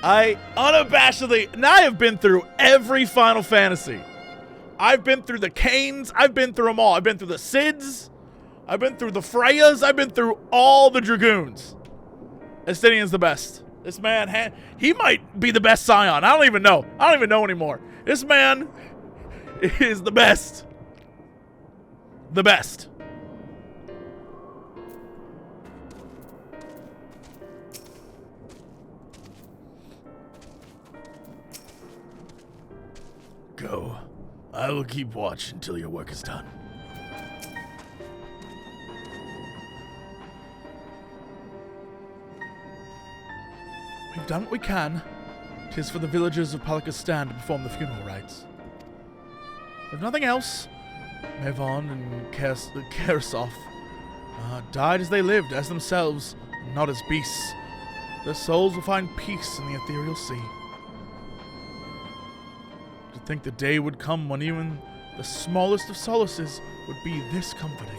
I unabashedly, now I have been through every Final Fantasy. I've been through the Canes. I've been through them all. I've been through the Cids. I've been through the Freyas. I've been through all the Dragoons. Estinian's the best. This man, he might be the best Scion. I don't even know. I don't even know anymore. This man is the best. The best. Go. I will keep watch until your work is done. We've done what we can. 'Tis for the villagers of Palakistan to perform the funeral rites. If nothing else, Mevon and Karasov died as they lived, as themselves, not as beasts. Their souls will find peace in the ethereal sea. To think the day would come when even the smallest of solaces would be this comforting.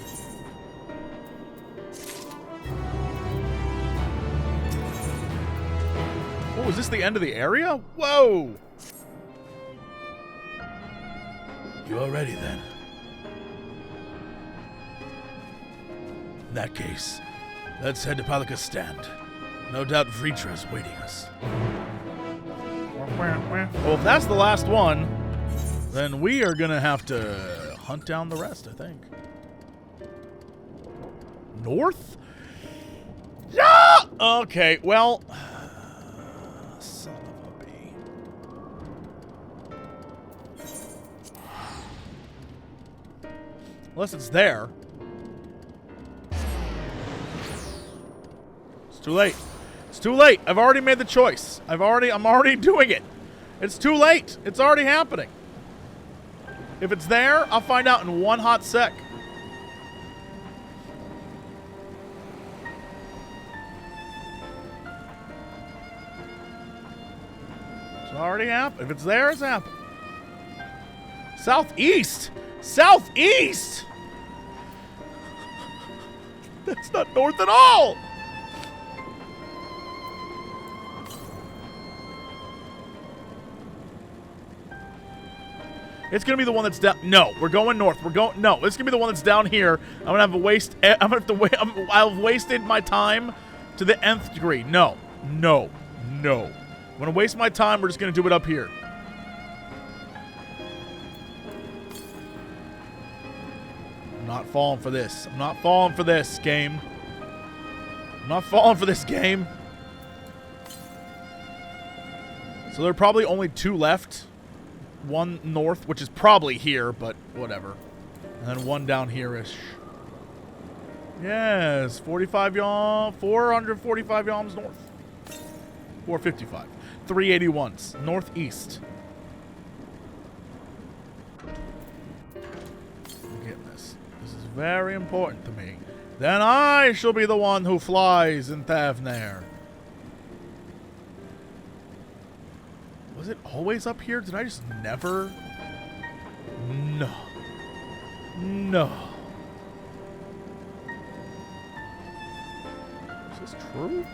Oh, is this the end of the area? Whoa! You are ready then. In that case, let's head to Palakistan. No doubt Viera is waiting us. Well, if that's the last one, then we are gonna have to hunt down the rest, I think. North? Yeah! Okay, well... Son of a bee. Unless it's there. It's too late. It's too late. I've already made the choice. I'm already doing it. It's too late. It's already happening. If it's there, I'll find out in one hot sec. It's already happened. If it's there, it's happened. Southeast! Southeast! That's not north at all! It's gonna be the one that's down. No, we're going north. No, it's gonna be the one that's down here. I'm gonna have to waste. I've wasted my time to the nth degree. No. I'm gonna waste my time. We're just gonna do it up here. I'm not falling for this. I'm not falling for this game. I'm not falling for this game. So there are probably only 2 left. One north, which is probably here, but whatever. And then one down here-ish. Yes, 445 yalms north. 455. 381s, northeast. I'm getting this. This is very important to me. Then I shall be the one who flies in Thavnair. Was it always up here? Did I just never? No. Is this true?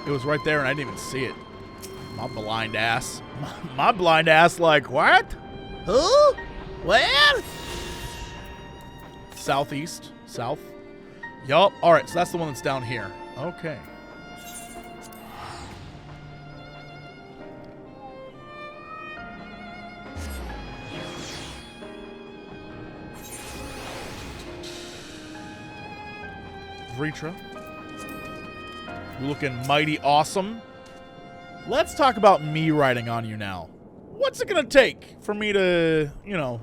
It was right there and I didn't even see it. My blind ass. My blind ass like, what? Who? Where? Southeast. South. Yup. Alright, so that's the one that's down here. Okay. Viera. You're looking mighty awesome. Let's talk about me riding on you now. What's it gonna take for me to, you know,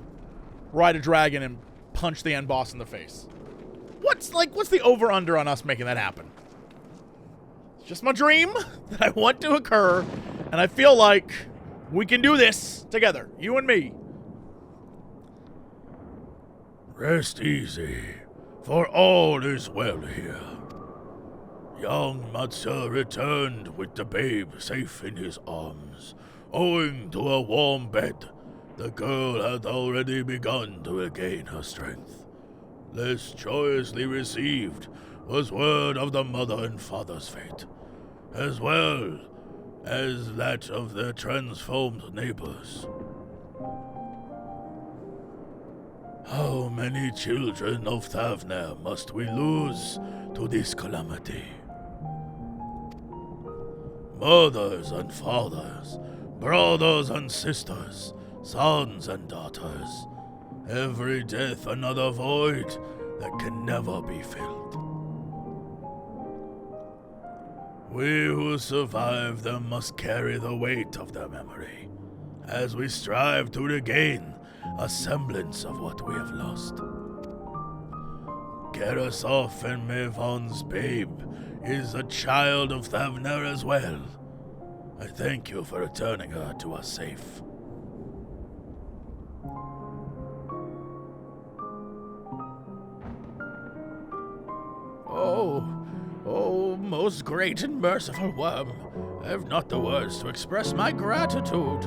ride a dragon and punch the end boss in the face? What's the over-under on us making that happen? It's just my dream that I want to occur, and I feel like we can do this together, you and me. Rest easy, for all is well here. Young Matza returned with the babe safe in his arms. Owing to a warm bed, the girl had already begun to regain her strength. Less joyously received was word of the mother and father's fate, as well as that of their transformed neighbors. How many children of Thavnair must we lose to this calamity? Mothers and fathers, brothers and sisters, sons and daughters, every death another void that can never be filled. We who survive them must carry the weight of their memory, as we strive to regain a semblance of what we have lost. Karasov and Mevon's babe is a child of Thavnair as well. I thank you for returning her to us safe. Oh, most great and merciful worm, I have not the words to express my gratitude.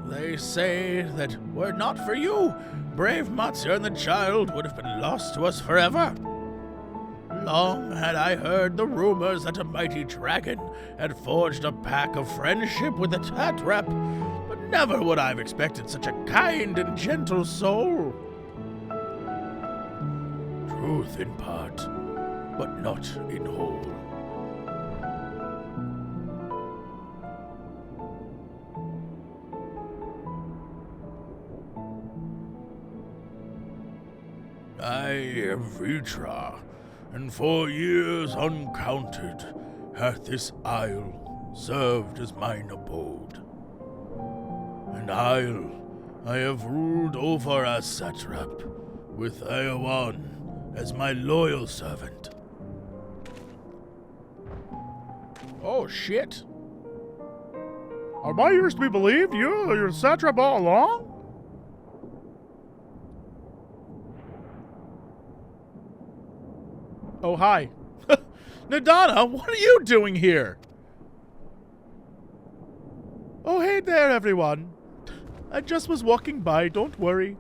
They say that were it not for you, brave Matsya and the child would have been lost to us forever. Long had I heard the rumors that a mighty dragon had forged a pact of friendship with the Satrap, but never would I have expected such a kind and gentle soul. Truth in part, but not in whole. I am Viera, and for years uncounted hath this isle served as mine abode. An isle I have ruled over as Satrap, with Eowyn as my loyal servant. Oh, shit. Are my ears to be believed? You're a Satrap all along? Oh, hi. Nadana, what are you doing here? Oh, hey there, everyone. I just was walking by, don't worry.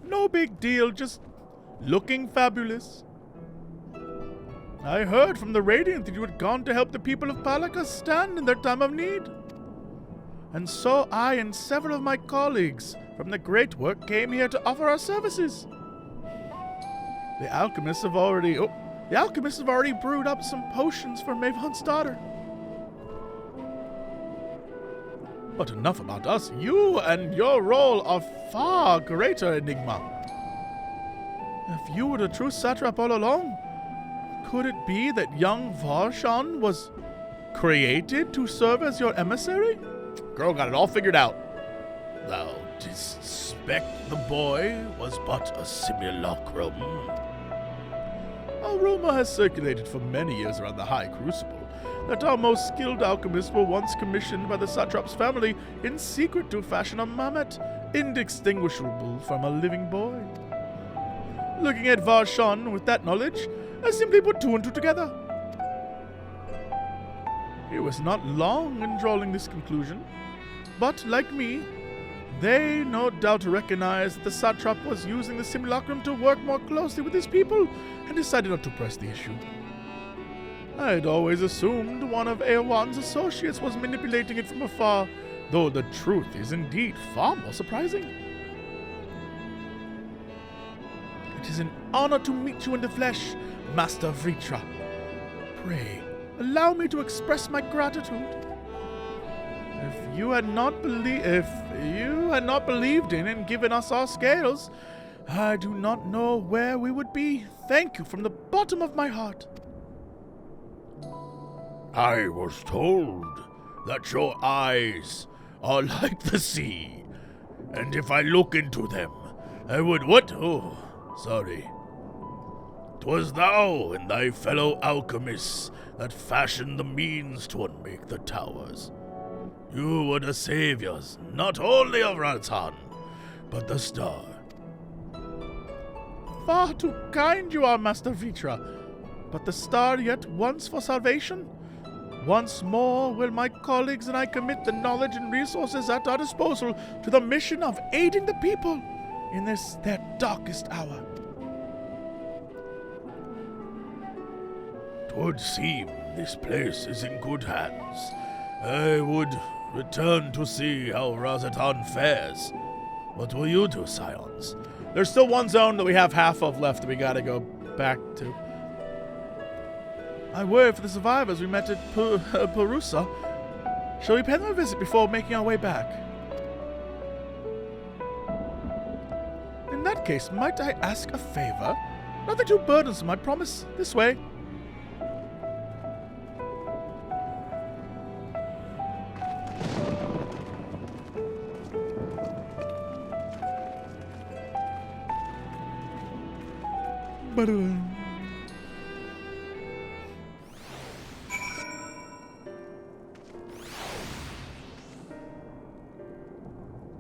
No big deal, just looking fabulous. I heard from the Radiant that you had gone to help the people of Palaka stand in their time of need. And so I and several of my colleagues from the Great Work came here to offer our services. The alchemists have already brewed up some potions for Mavon's daughter. But enough about us. You and your role are far greater, Enigma. If you were the true Satrap all along, could it be that young Varshan was created to serve as your emissary? Girl got it all figured out. Thou didst suspect the boy was but a simulacrum. A rumor has circulated for many years around the High Crucible that our most skilled alchemists were once commissioned by the Satrap's family in secret to fashion a mammoth indistinguishable from a living boy. Looking at Varshan with that knowledge, I simply put two and two together. He was not long in drawing this conclusion, but like me, they no doubt recognized that the Satrap was using the simulacrum to work more closely with his people and decided not to press the issue. I had always assumed one of Eowyn's associates was manipulating it from afar, though the truth is indeed far more surprising. It is an honor to meet you in the flesh, Master Viera. Pray, allow me to express my gratitude. If you had not believed in and given us our scales, I do not know where we would be. Thank you from the bottom of my heart. I was told that your eyes are like the sea, and if I look into them, I would what? Oh, sorry. 'Twas thou and thy fellow alchemists that fashioned the means to unmake the towers. You were the saviors, not only of Ratan, but the star. Far too kind you are, Master Viera. But the star yet once for salvation? Once more will my colleagues and I commit the knowledge and resources at our disposal to the mission of aiding the people in this their darkest hour. Twould seem this place is in good hands. I would return to see how Razatan fares. What will you do, Scions? There's still one zone that we have half of left that we gotta go back to. I worry for the survivors we met at Perusa. Shall we pay them a visit before making our way back? In that case, might I ask a favor? Nothing too burdensome, I promise. This way.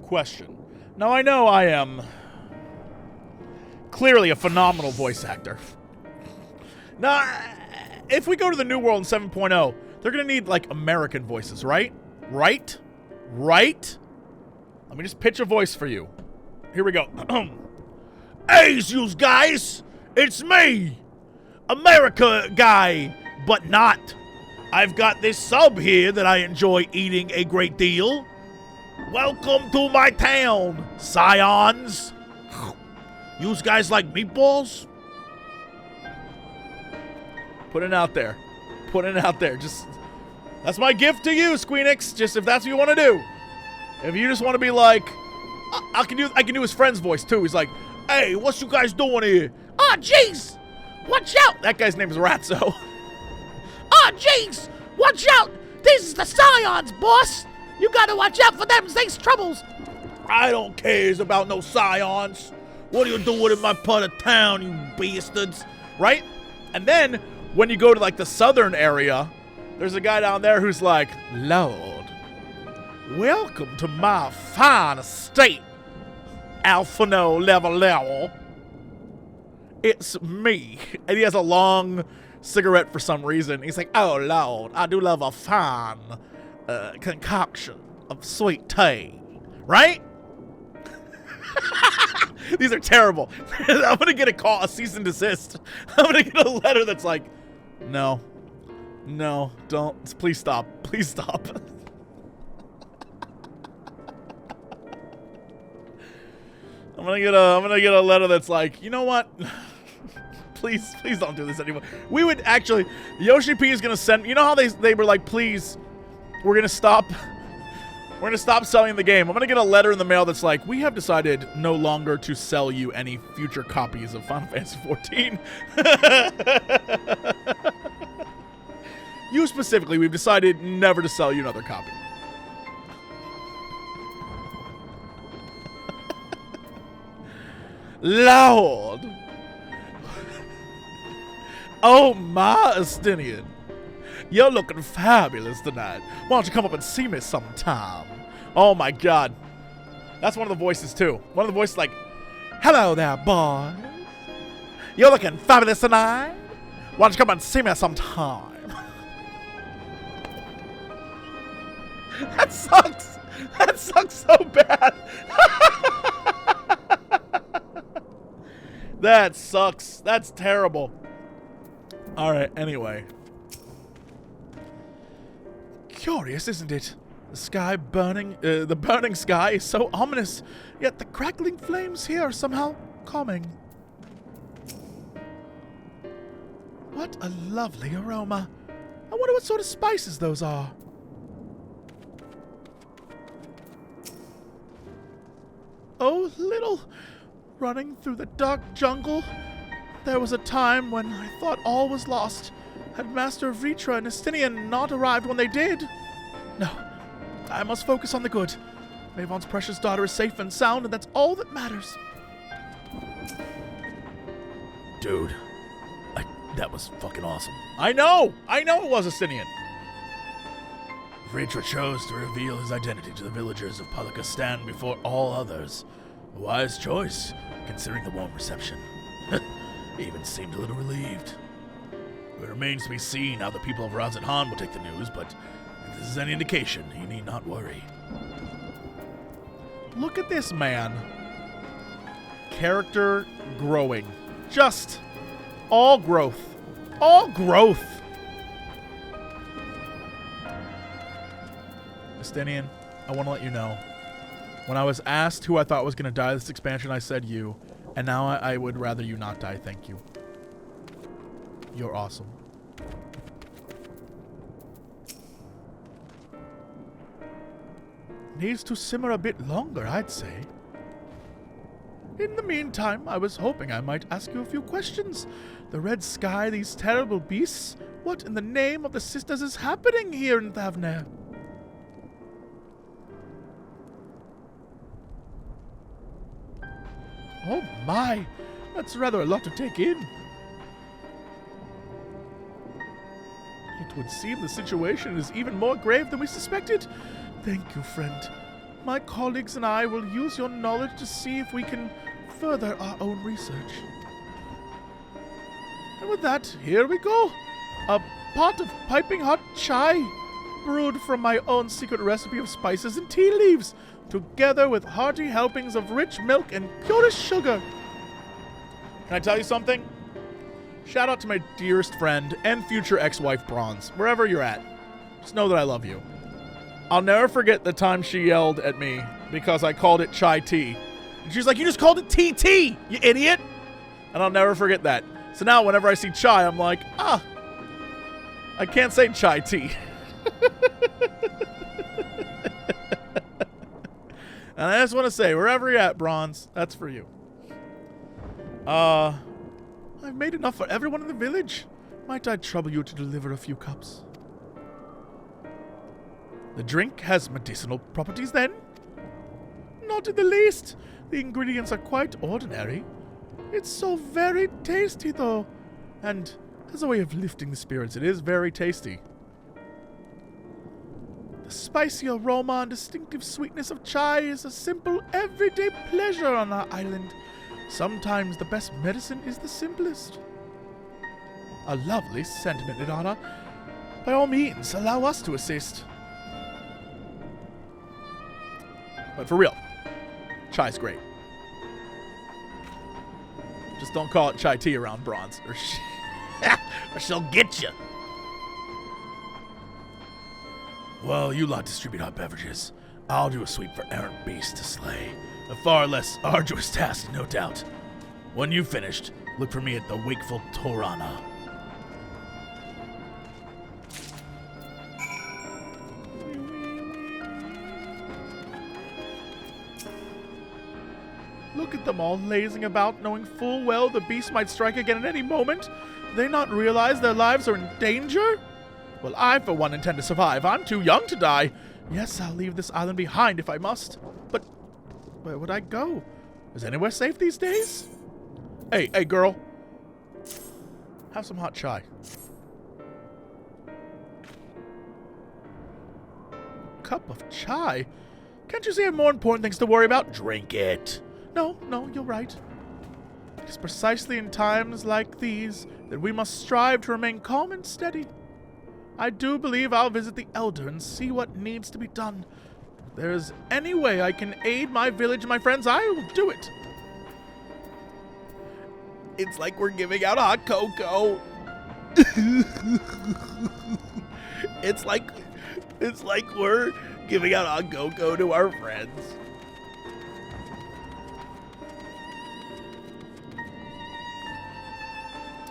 Question. Now I know I am clearly a phenomenal voice actor. Now, if we go to the New World in 7.0, they're gonna need like American voices, right? Right? Let me just pitch a voice for you. Here we go. Hey, you guys! It's me! America guy, but not. I've got this sub here that I enjoy eating a great deal. Welcome to my town, Scions. You guys like meatballs? Putting it out there. Just, that's my gift to you, Squeenix. Just if that's what you want to do. If you just want to be like, I can do his friend's voice too. He's like, hey, what you guys doing here? Oh, jeez! Watch out! That guy's name is Ratso. Oh, jeez! Watch out! This is the Scions, boss! You gotta watch out for them things troubles! I don't care about no Scions. What are you doing in my part of town, you bastards? Right? And then, when you go to like the southern area, there's a guy down there who's like, Lord, welcome to my fine estate, Alphano level. It's me. And he has a long cigarette for some reason. He's like, oh Lord, I do love a fine concoction of sweet tea. Right? These are terrible. I'm gonna get a cease and desist. I'm gonna get a letter that's like, no, don't, please stop. I'm gonna get a letter that's like, you know what? please don't do this anymore. We would actually, Yoshi P is gonna send, you know how they were like, please, we're gonna stop selling the game. I'm gonna get a letter in the mail that's like, we have decided no longer to sell you any future copies of Final Fantasy XIV. You specifically, we've decided never to sell you another copy. Lord. Oh my Estinian. You're looking fabulous tonight. Why don't you come up and see me sometime? Oh my god. That's one of the voices too. One of the voices like, hello there, boys. You're looking fabulous tonight. Why don't you come and see me sometime? That sucks. That sucks so bad. That sucks. That's terrible. Alright, anyway. Curious, isn't it? The sky burning, the burning sky is so ominous, yet the crackling flames here are somehow calming. What a lovely aroma. I wonder what sort of spices those are. Oh, little, running through the dark jungle, there was a time when I thought all was lost. Had Master Viera and Estinian not arrived when they did? No, I must focus on the good. Mavon's precious daughter is safe and sound, and that's all that matters. Dude, that was fucking awesome. I know it was Estinian. Viera chose to reveal his identity to the villagers of Palakistan before all others. A wise choice, considering the warm reception. He even seemed a little relieved. It remains to be seen how the people of Razathan will take the news, but if this is any indication, you need not worry. Look at this man. Character growing. Just all growth. All growth. Justinian, I want to let you know. When I was asked who I thought was going to die this expansion, I said you. And now I would rather you not die. Thank you. You're awesome. Needs to simmer a bit longer, I'd say. In the meantime, I was hoping I might ask you a few questions. The red sky, these terrible beasts. What in the name of the sisters is happening here in Thavnair? Oh my, that's rather a lot to take in. It would seem the situation is even more grave than we suspected. Thank you, friend. My colleagues and I will use your knowledge to see if we can further our own research. And with that, here we go. A pot of piping hot chai, brewed from my own secret recipe of spices and tea leaves, together with hearty helpings of rich milk and purest sugar. Can I tell you something? Shout out to my dearest friend and future ex-wife Bronze, wherever you're at. Just know that I love you. I'll never forget the time she yelled at me because I called it chai tea. And she's like, you just called it TT, you idiot! And I'll never forget that. So now whenever I see chai, I'm like, I can't say chai tea. And I just want to say, wherever you're at, Bronze, that's for you. I've made enough for everyone in the village. Might I trouble you to deliver a few cups? The drink has medicinal properties, then? Not in the least. The ingredients are quite ordinary. It's so very tasty, though. And as a way of lifting the spirits, it is very tasty. The spicy aroma and distinctive sweetness of chai is a simple, everyday pleasure on our island. Sometimes the best medicine is the simplest. A lovely sentiment, Idana. By all means, allow us to assist. But for real, chai's great. Just don't call it chai tea around Bronze, or she'll get you. Well, you lot distribute hot beverages. I'll do a sweep for errant beasts to slay. A far less arduous task, no doubt. When you've finished, look for me at the wakeful Torana. Look at them all lazing about, knowing full well the beast might strike again at any moment. Do they not realize their lives are in danger? Well, I, for one, intend to survive. I'm too young to die. Yes, I'll leave this island behind if I must. But where would I go? Is anywhere safe these days? Hey, girl. Have some hot chai. Cup of chai? Can't you see I have more important things to worry about? Drink it. No, you're right. It is precisely in times like these that we must strive to remain calm and steady. I do believe I'll visit the Elder and see what needs to be done. If there is any way I can aid my village and my friends, I will do it. It's like we're giving out hot cocoa. It's like we're giving out hot cocoa to our friends.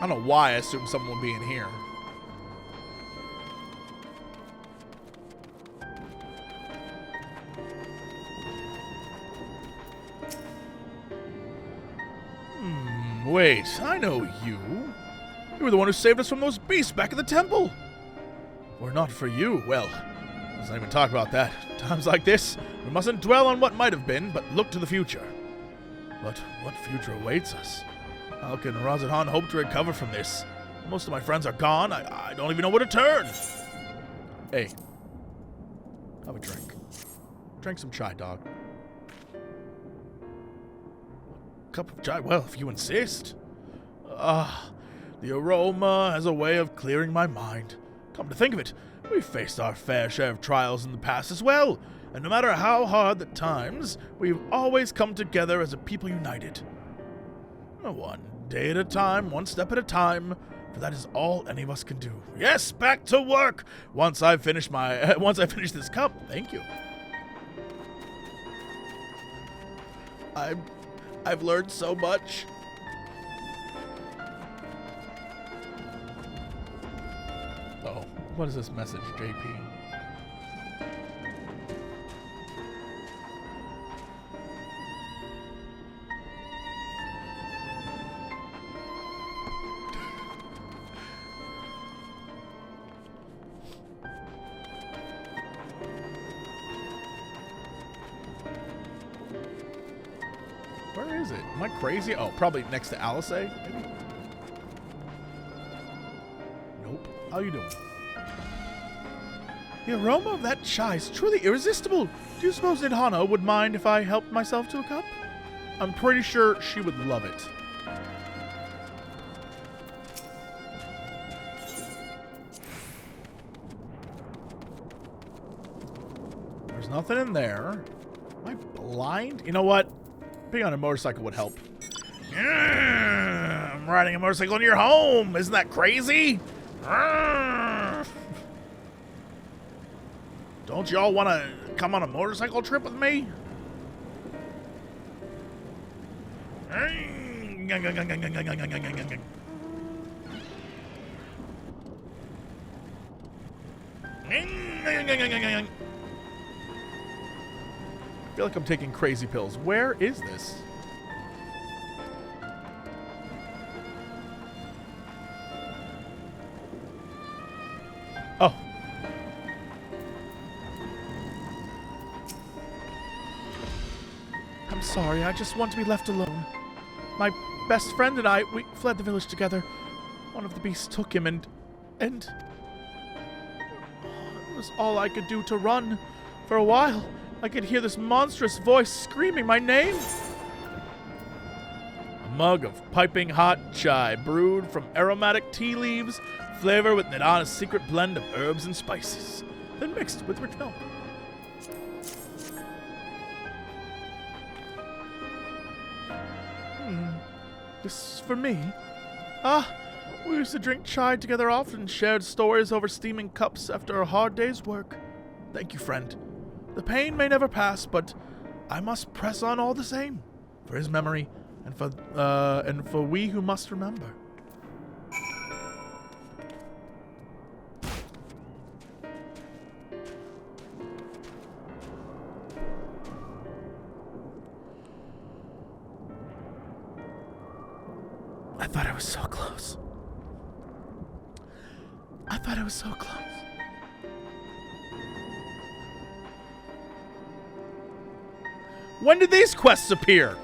I don't know why I assumed someone would be in here. Wait, I know you. You were the one who saved us from those beasts back at the temple. Were not for you, well, let's not even talk about that. Times like this, we mustn't dwell on what might have been, but look to the future. But what future awaits us? How can Razathan hope to recover from this? Most of my friends are gone. I don't even know where to turn. Hey, have a drink. Drink some chai, dog. Cup of chai? Well, if you insist. The aroma has a way of clearing my mind. Come to think of it, we've faced our fair share of trials in the past as well, and no matter how hard the times, we've always come together as a people united. One day at a time, one step at a time, for that is all any of us can do. Yes, back to work! Once I finish this cup, thank you. I've learned so much. Uh-oh. What is this message, JP? Where is it? Am I crazy? Oh, probably next to Alice, maybe? Nope. How you doing? The aroma of that chai is truly irresistible. Do you suppose Nidhana would mind if I helped myself to a cup? I'm pretty sure she would love it. There's nothing in there. Am I blind? You know what? Being on a motorcycle would help. I'm riding a motorcycle in your home. Isn't that crazy? Don't y'all want to come on a motorcycle trip with me? I feel like I'm taking crazy pills. Where is this? Oh. I'm sorry, I just want to be left alone. My best friend and I, we fled the village together. One of the beasts took him and it was all I could do to run. For a while, I could hear this monstrous voice screaming my name. A mug of piping hot chai brewed from aromatic tea leaves, flavored with Nidhana's secret blend of herbs and spices, then mixed with rich milk. This is for me? Ah, we used to drink chai together often, shared stories over steaming cups after a hard day's work. Thank you, friend. The pain may never pass, but I must press on all the same, for his memory, and for we who must remember. I thought I was so close. I thought I was so close. When did these quests appear?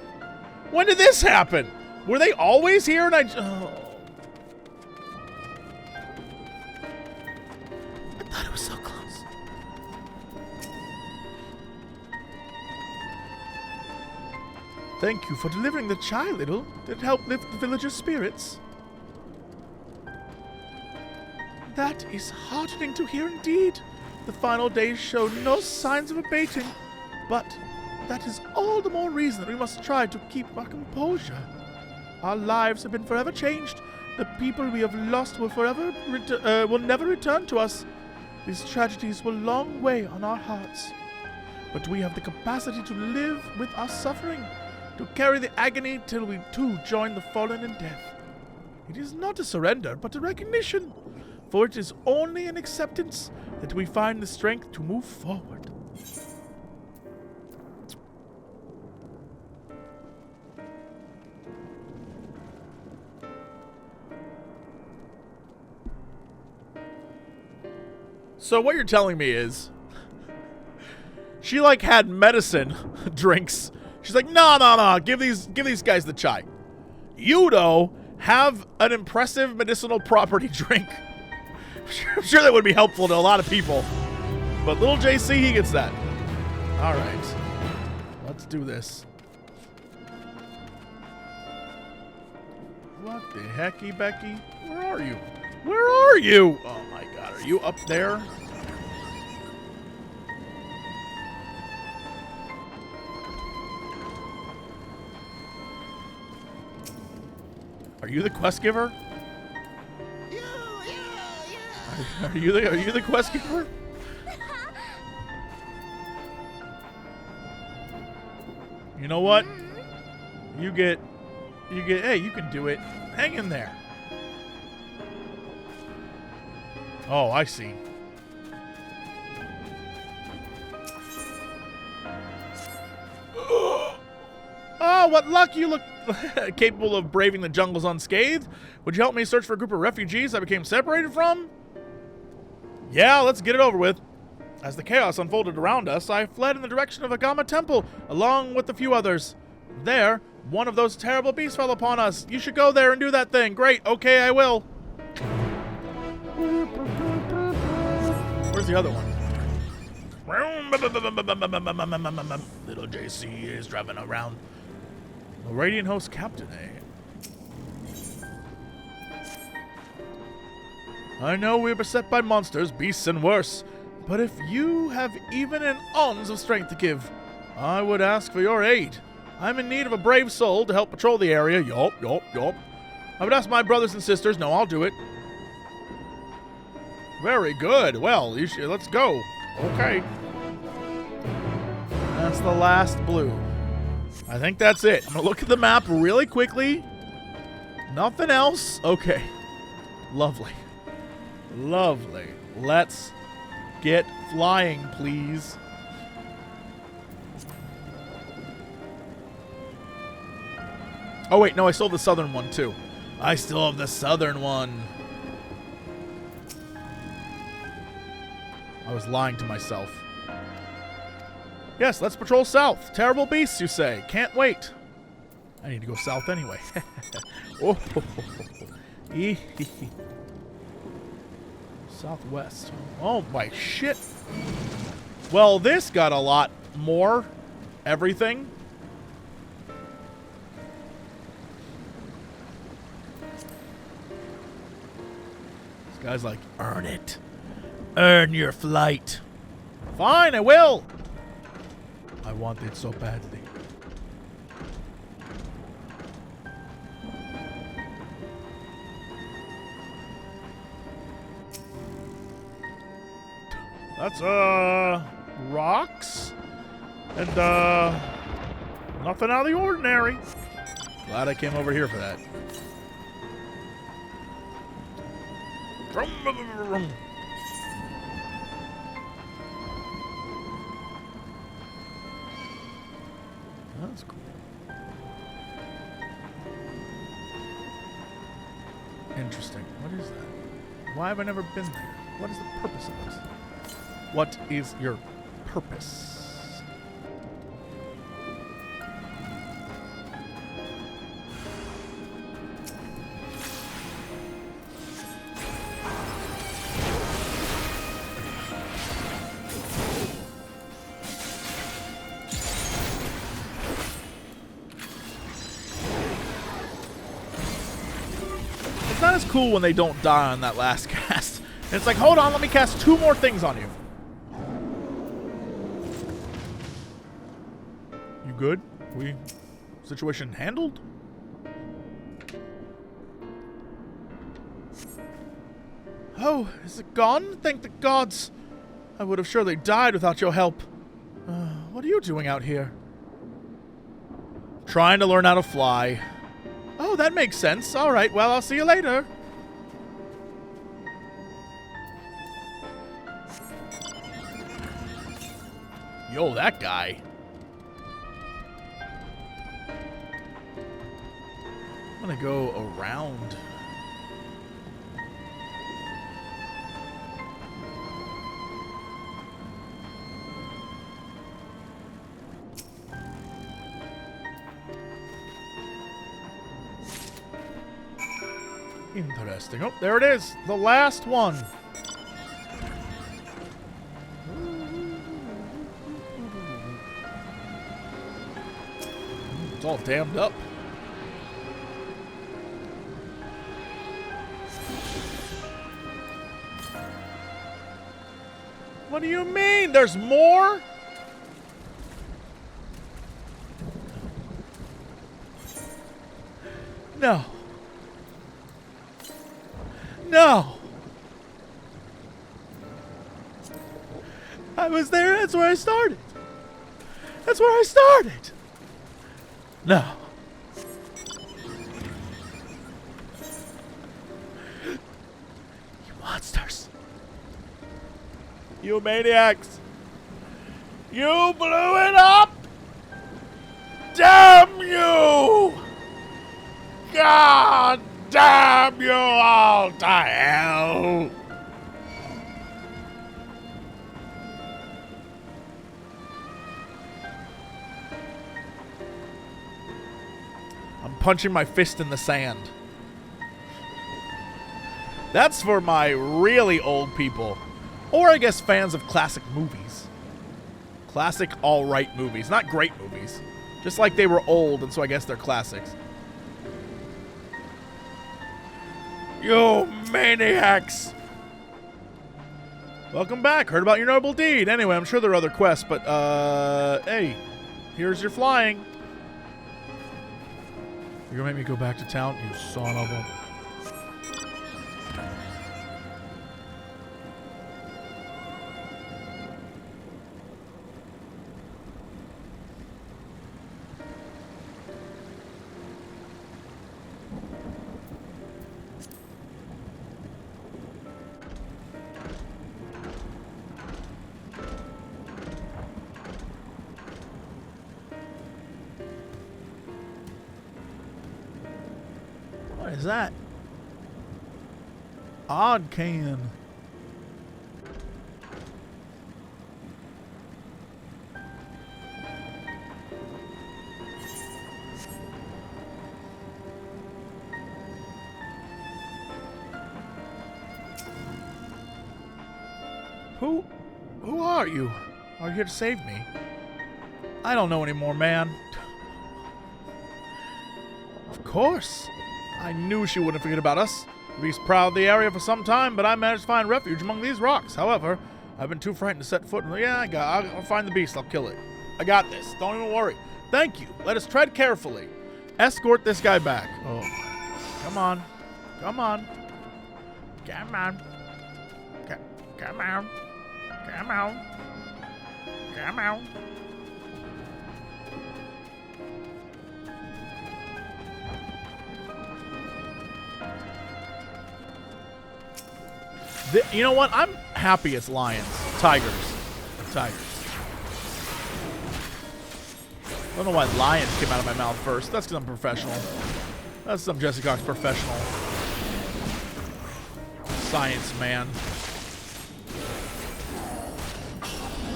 When did this happen? Were they always here and I thought it was so close. Thank you for delivering the chai, Little. Did it help lift the villagers' spirits? That is heartening to hear indeed. The final days show no signs of abating, but that is all the more reason that we must try to keep our composure. Our lives have been forever changed. The people we have lost will will never return to us. These tragedies will long weigh on our hearts. But we have the capacity to live with our suffering, to carry the agony till we too join the fallen in death. It is not a surrender, but a recognition, for it is only in acceptance that we find the strength to move forward. So what you're telling me is, she like had medicine drinks. She's like, no, give these guys the chai. You though have an impressive medicinal property drink. I'm sure that would be helpful to a lot of people. But little JC, he gets that. All right, let's do this. What the hecky Becky? Where are you? Where are you? Oh my god, are you up there? Are you the quest giver? Are you the quest giver? You know what? You get, hey, you can do it. Hang in there. Oh, I see. Oh, what luck! You look capable of braving the jungles unscathed. Would you help me search for a group of refugees I became separated from? Yeah, let's get it over with. As the chaos unfolded around us, I fled in the direction of a Gamma temple, along with a few others. There, one of those terrible beasts fell upon us. You should go there and do that thing. Great, okay, I will. Where's the other one? Little JC is driving around. The Radiant Host Captain, eh? I know we're beset by monsters, beasts, and worse. But if you have even an ounce of strength to give, I would ask for your aid. I'm in need of a brave soul to help patrol the area. Yup. I would ask my brothers and sisters. No, I'll do it. Very good. Well, let's go. Okay. That's the last blue. I think that's it. I'm going to look at the map really quickly. Nothing else. Okay. Lovely. Lovely. Let's get flying, please. Oh, wait. No, I still have the southern one, too. I still have the southern one. I was lying to myself. Yes, let's patrol south. Terrible beasts, you say. Can't wait. I need to go south anyway. Oh, southwest. Oh, my shit. Well, this got a lot more everything. This guy's like, earn it. Earn your flight. Fine, I will. I want it so badly. That's, rocks. And, nothing out of the ordinary. Glad I came over here for that. That's cool. Interesting. What is that? Why have I never been there? What is the purpose of this? What is your purpose? It's not as cool when they don't die on that last cast. And it's like, hold on, let me cast 2 more things on you. You good? Situation handled? Oh, is it gone? Thank the gods. I would have surely died without your help. What are you doing out here? Trying to learn how to fly. Oh, that makes sense. All right, well, I'll see you later. Yo, that guy. I'm gonna go around. Interesting. Oh, there it is. The last one. It's all dammed up. What do you mean? There's more? No. No. I was there. That's where I started. That's where I started. No. You monsters. You maniacs. You blew it up. Damn you. God damn you all to hell. I'm punching my fist in the sand. That's for my really old people. Or I guess fans of classic movies. Classic all-right movies. Not great movies. Just like they were old, and so I guess they're classics. You maniacs! Welcome back. Heard about your noble deed. Anyway, I'm sure there are other quests, but, hey. Here's your flying. You're gonna make me go back to town? You son of a... What is that? Odd can. Who are you? Are you here to save me? I don't know anymore, man. Of course. I knew she wouldn't forget about us. We've prowled the area for some time, but I managed to find refuge among these rocks. However, I've been too frightened to set foot in... Yeah, I'll find the beast. I'll kill it. I got this. Don't even worry. Thank you. Let us tread carefully. Escort this guy back. Oh. Come on. Come on. Come on. Come on. Come on. Come on. You know what? I'm happy it's lions. Tigers. Tigers. I don't know why lions came out of my mouth first. That's because I'm professional. That's some Jesse Cox professional. Science man.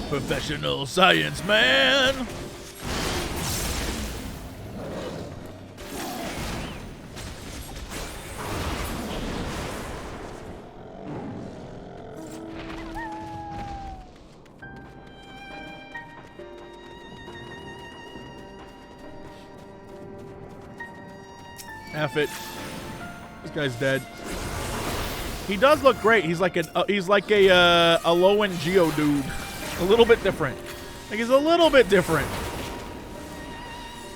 Professional science man. F it. This guy's dead. He does look great. He's like a low-end Geo dude. A little bit different. Like he's a little bit different.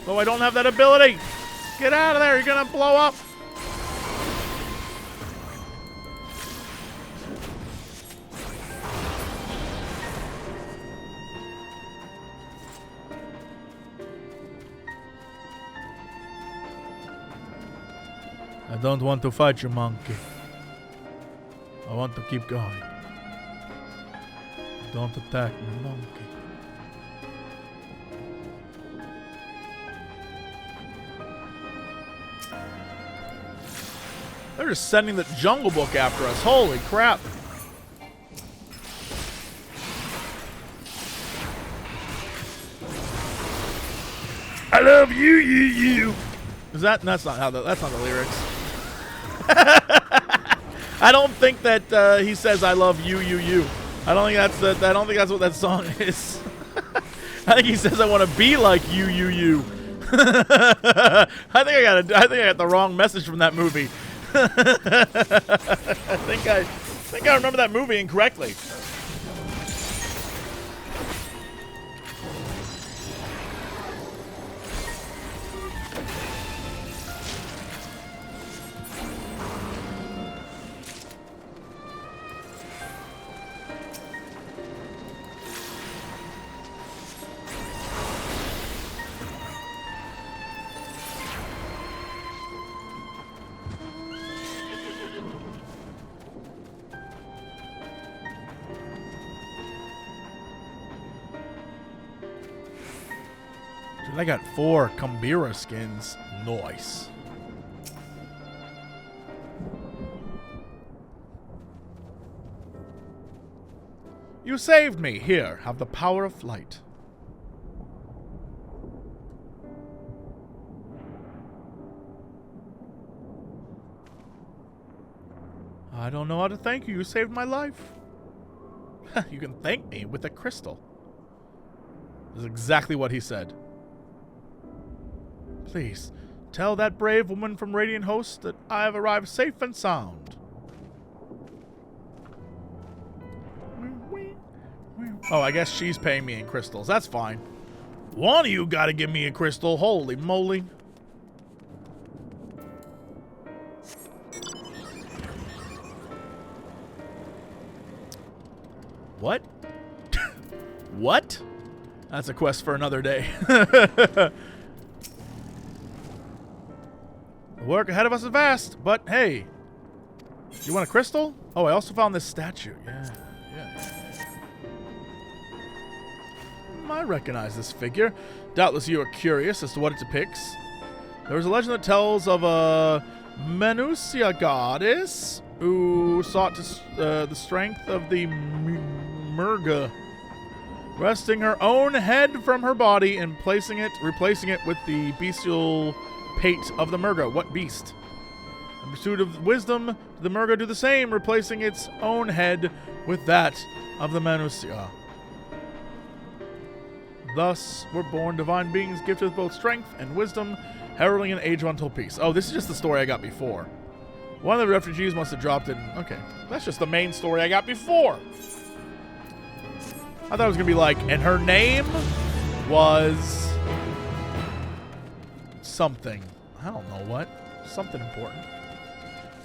Oh, I don't have that ability. Get out of there. You're gonna blow up. I don't want to fight you, monkey. I want to keep going. Don't attack me, monkey. They're just sending the Jungle Book after us. Holy crap. I love you, you. Is that's not how that's not the lyrics. I don't think that he says "I love you, you." I don't think that's what that song is. I think he says "I want to be like you, you." I think I got the wrong message from that movie. I think I remember that movie incorrectly. Dude, I got 4 Kumbira skins. Nice. You saved me. Here, have the power of flight. I don't know how to thank you. You saved my life. You can thank me with a crystal. That's exactly what he said. Please, tell that brave woman from Radiant Host that I have arrived safe and sound. Oh, I guess she's paying me in crystals. That's fine. One of you gotta give me a crystal. Holy moly. What? What? That's a quest for another day. The work ahead of us is vast, but hey. You want a crystal? Oh, I also found this statue. Yeah. I recognize this figure. Doubtless you are curious as to what it depicts. There is a legend that tells of a Menusia goddess who sought the strength of the Murga, wresting her own head from her body and replacing it with the bestial pate of the Murga. What beast? In pursuit of wisdom, the Murga do the same, replacing its own head with that of the Menusia. Thus were born divine beings gifted with both strength and wisdom, heralding an age of untold peace. Oh, this is just the story I got before. One of the refugees must have dropped it. Okay, that's just the main story I got before. I thought it was going to be like, and her name was something. I don't know what. Something important.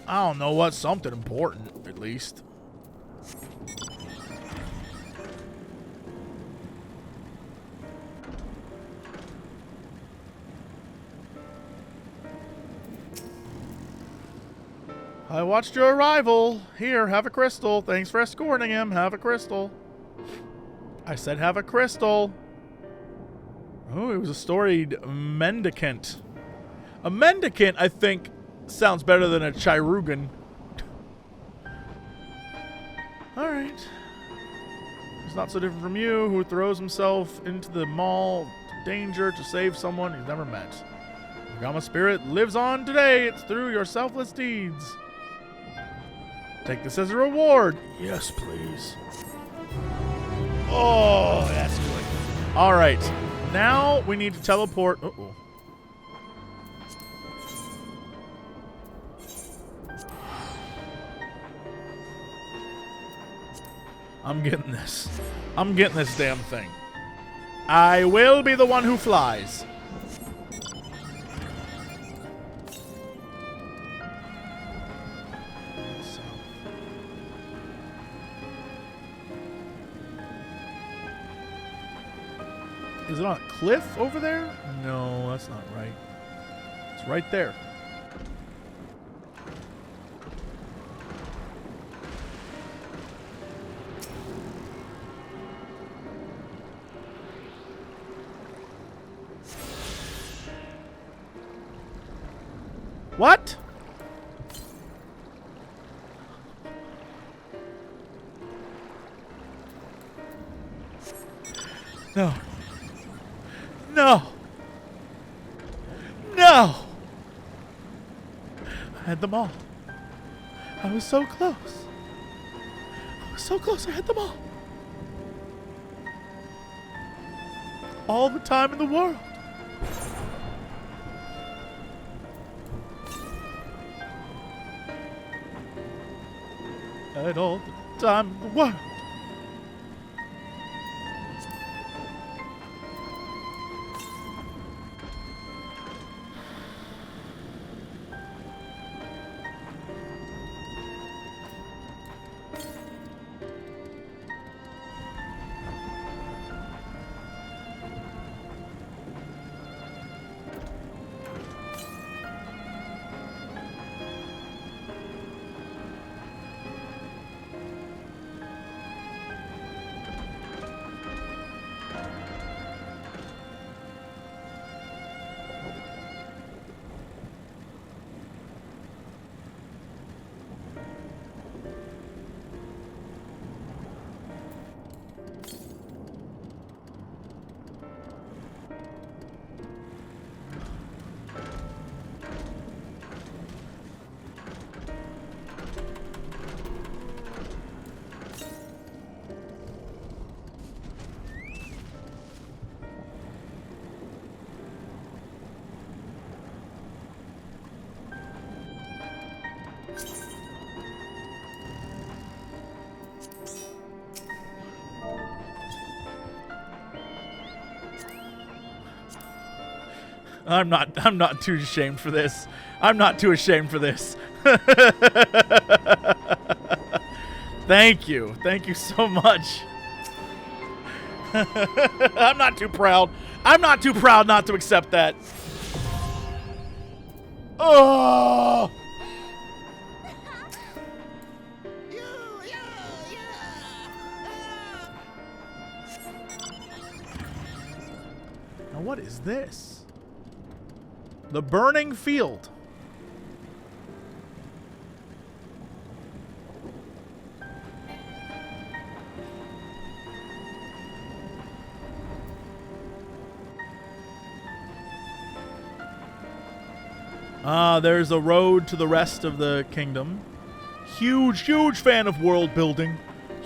I don't know what. Something important, at least. I watched your arrival. Here, have a crystal. Thanks for escorting him. Have a crystal. I said have a crystal. Oh, it was a storied mendicant. A mendicant, I think, sounds better than a chirugan. Alright. He's not so different from you, who throws himself into the maw to danger to save someone he's never met. Your Gamma spirit lives on today. It's through your selfless deeds. Take this as a reward. Yes, please. Oh, that's good. All right. Now we need to teleport. Uh-oh. I'm getting this. I'm getting this damn thing. I will be the one who flies. Is it on a cliff over there? No, that's not right. It's right there. What? No. No! No! I had them all. I was so close. I was so close. I had them all. All the time in the world. I had all the time in the world. I'm not too ashamed for this. I'm not too ashamed for this. Thank you. Thank you so much. I'm not too proud. I'm not too proud not to accept that. Oh! Now what is this? The burning field. There's a road to the rest of the kingdom. Huge fan of world building.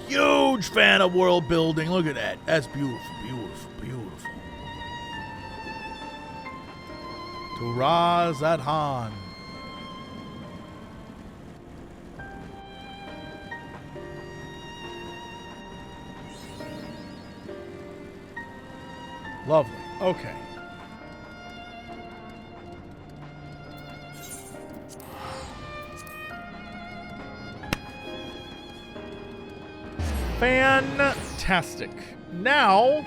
Huge fan of world building. Look at that. That's beautiful. To Razadhan. Lovely. Okay. Fantastic. Now,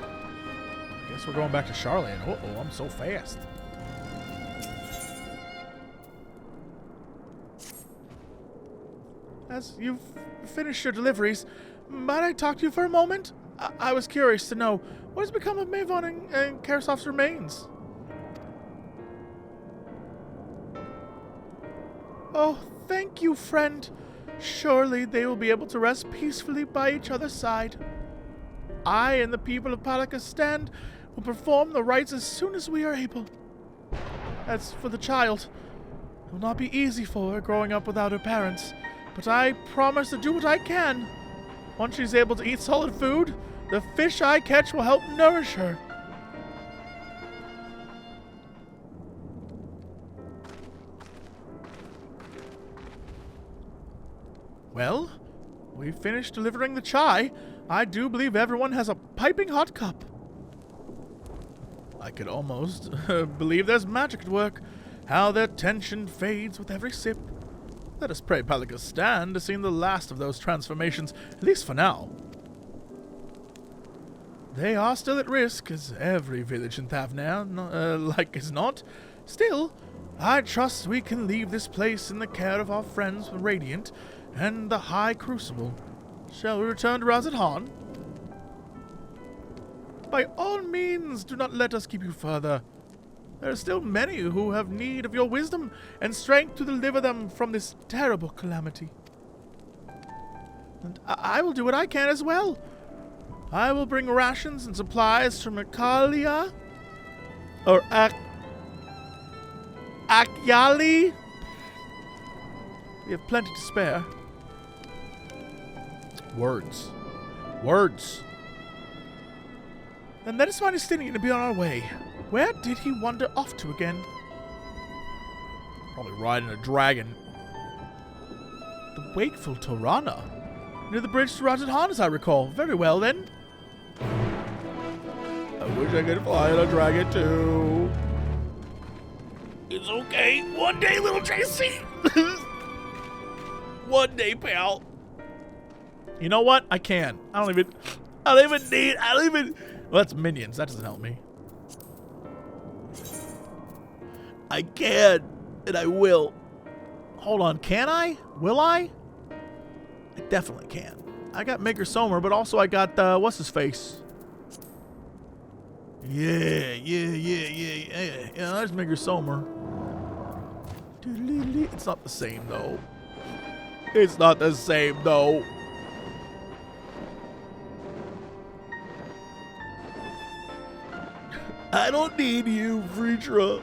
I guess we're going back to Charlotte. Uh-oh, I'm so fast. As you've finished your deliveries, might I talk to you for a moment? I was curious to know what has become of Mavon and Karasov's remains. Oh, thank you, friend. Surely they will be able to rest peacefully by each other's side. I and the people of Palakistan will perform the rites as soon as we are able. As for the child, it will not be easy for her growing up without her parents, but I promise to do what I can. Once she's able to eat solid food, the fish I catch will help nourish her. Well, we finished delivering the chai. I do believe everyone has a piping hot cup. I could almost believe there's magic at work. How their tension fades with every sip. Let us pray Palakistan to see the last of those transformations, at least for now. They are still at risk, as every village in Thavnair, like as not. Still, I trust we can leave this place in the care of our friends Radiant and the High Crucible. Shall we return to Razadhan? By all means, do not let us keep you further. There are still many who have need of your wisdom and strength to deliver them from this terrible calamity. And I will do what I can as well. I will bring rations and supplies from Akalia or Akyali. We have plenty to spare. Words. Then let us find Estinian to be on our way. Where did he wander off to again? Probably riding a dragon. The wakeful Torana. Near the bridge to Razadhan, as I recall. Very well, then. I wish I could fly on a dragon, too. It's okay. One day, little JC. One day, pal. You know what? I can. I don't even. Well, that's minions. That doesn't help me. I can, and I will. Hold on. Can I? Will I? I definitely can. I got Maker Somer, but also I got, what's his face? Yeah, there's Maker Somer. It's not the same, though. It's not the same, though. I don't need you, Viera.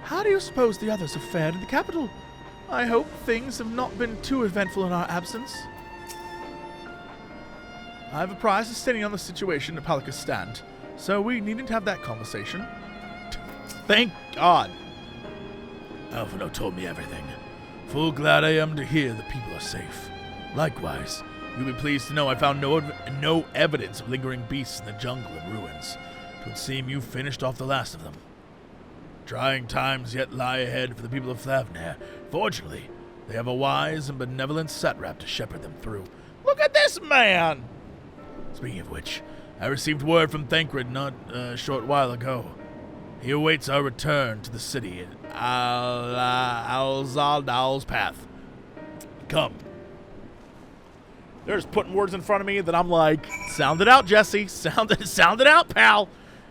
How do you suppose the others have fared in the capital? I hope things have not been too eventful in our absence. I have apprised the city on the situation at Palica's stand, so we needn't have that conversation. Thank God. Alphino told me everything. Full glad I am to hear the people are safe. Likewise, you'll be pleased to know I found no evidence of lingering beasts in the jungle and ruins. It would seem you finished off the last of them. Trying times yet lie ahead for the people of Thavnair. Fortunately, they have a wise and benevolent Satrap to shepherd them through. Look at this man! Speaking of which, I received word from Thancred not a short while ago. He awaits our return to the city in Alzaldal's path. Come. They're just putting words in front of me that I'm like, sound it out, Jesse. Sound it out, pal.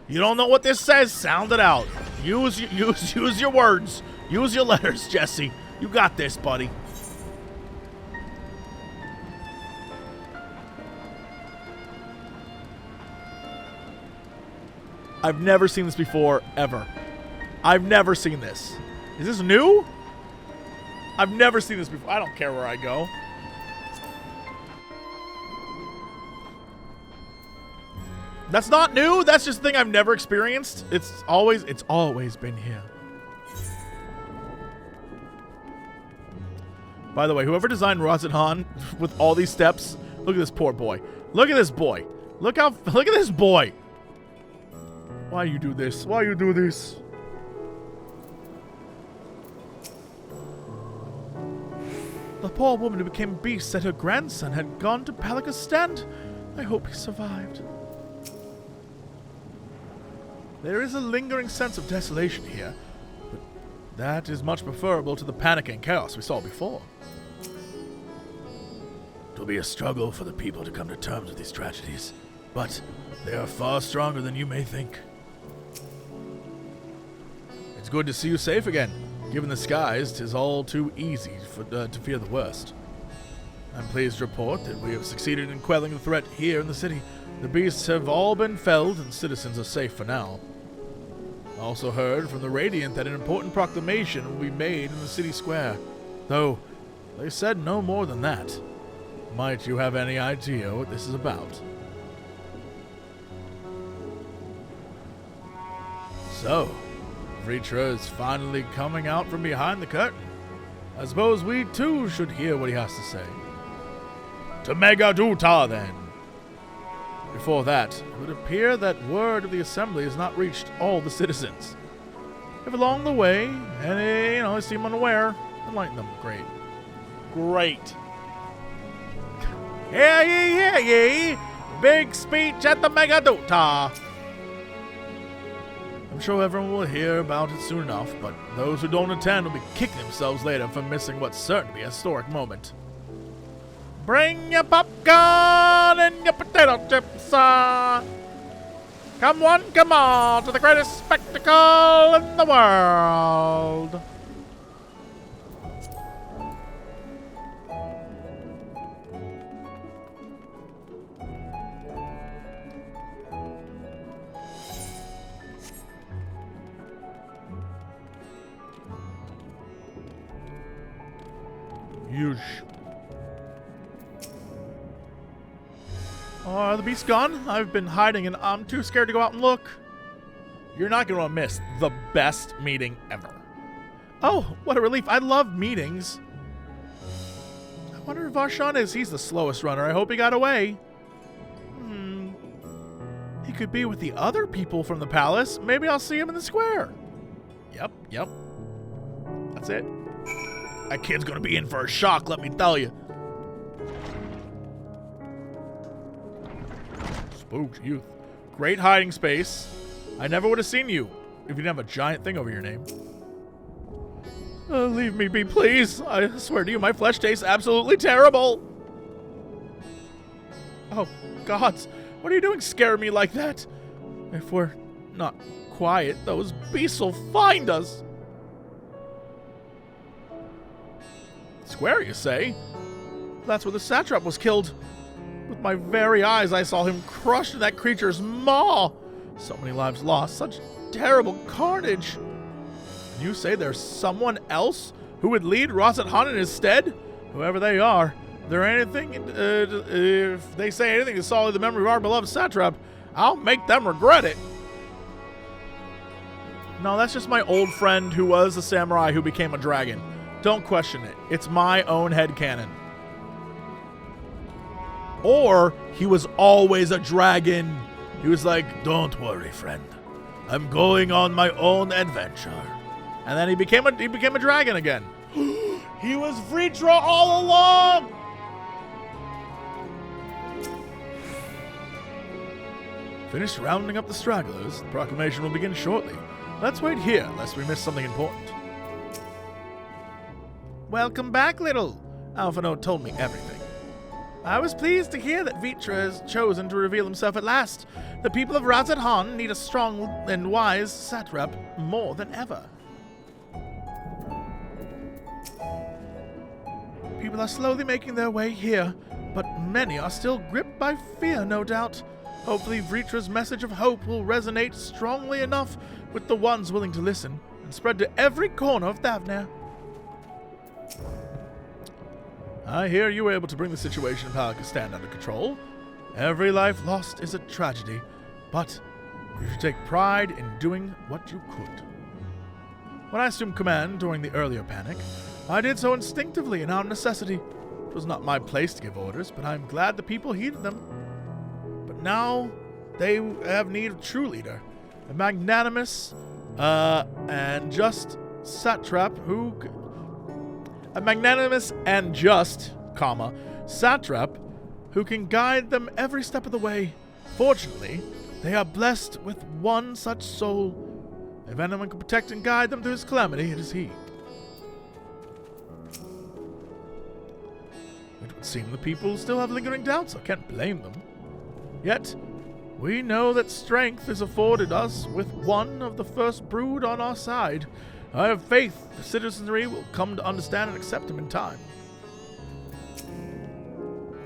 You don't know what this says. Sound it out. Use your words. Use your letters, Jesse. You got this, buddy. I've never seen this before, ever. I've never seen this. Is this new? I've never seen this before. I don't care where I go. That's not new. That's just a thing I've never experienced. It's always been here. By the way, whoever designed Razathan with all these steps, look at this poor boy. Look at this boy. Look at this boy. Why you do this? Why you do this? The poor woman who became a beast said her grandson had gone to Palica's stand. I hope he survived. There is a lingering sense of desolation here, but that is much preferable to the panic and chaos we saw before. It will be a struggle for the people to come to terms with these tragedies, but they are far stronger than you may think. It's good to see you safe again. Given the skies, 'tis all too easy to fear the worst. I'm pleased to report that we have succeeded in quelling the threat here in the city. The beasts have all been felled, and citizens are safe for now. I also heard from the Radiant that an important proclamation will be made in the city square, though they said no more than that. Might you have any idea what this is about? So, Viera is finally coming out from behind the curtain. I suppose we too should hear what he has to say. To Megaduta, then! Before that, it would appear that word of the assembly has not reached all the citizens. If along the way, any, seem unaware, enlighten them. Great. Great. Hear ye! Big speech at the Megaduta! I'm sure everyone will hear about it soon enough, but those who don't attend will be kicking themselves later for missing what's certain to be a historic moment. Bring your popcorn and your potato chips, Come on, to the greatest spectacle in the world. Huge. Are the beasts gone? I've been hiding and I'm too scared to go out and look. You're not going to miss the best meeting ever. Oh, what a relief. I love meetings. I wonder if Varshan is. He's the slowest runner. I hope he got away. He could be with the other people from the palace. Maybe I'll see him in the square. Yep. That's it. That kid's going to be in for a shock, let me tell you. Spooked youth. Great hiding space. I never would have seen you if you didn't have a giant thing over your name. Leave me be, please. I swear to you, my flesh tastes absolutely terrible. Oh, gods. What are you doing scaring me like that? If we're not quiet, those beasts will find us. Square, you say? That's where the Satrap was killed. With my very eyes, I saw him crushed in that creature's maw. So many lives lost, such terrible carnage. And you say there's someone else who would lead Razathan in his stead? Whoever they are if they say anything to sully the memory of our beloved Satrap, I'll make them regret it. No, that's just my old friend who was a samurai who became a dragon. Don't question it. It's my own headcanon. Or he was always a dragon. He was like, don't worry, friend. I'm going on my own adventure. And then he became a dragon again. He was Viera all along! Finished rounding up the stragglers. The proclamation will begin shortly. Let's wait here, lest we miss something important. Welcome back, little. Alphino told me everything. I was pleased to hear that Viera has chosen to reveal himself at last. The people of Razat need a strong and wise satrap more than ever. People are slowly making their way here, but many are still gripped by fear, no doubt. Hopefully Viera's message of hope will resonate strongly enough with the ones willing to listen and spread to every corner of Thavnair. I hear you were able to bring the situation in Pakistan under control. Every life lost is a tragedy, but you should take pride in doing what you could. When I assumed command during the earlier panic, I did so instinctively and out of necessity. It was not my place to give orders, but I'm glad the people heeded them. But now they have need of a true leader, a magnanimous and just satrap who... A magnanimous and just, satrap who can guide them every step of the way. Fortunately, they are blessed with one such soul. If anyone can protect and guide them through his calamity, it is he. It would seem the people still have lingering doubts. I can't blame them. Yet, we know that strength is afforded us with one of the first brood on our side. I have faith the citizenry will come to understand and accept him in time.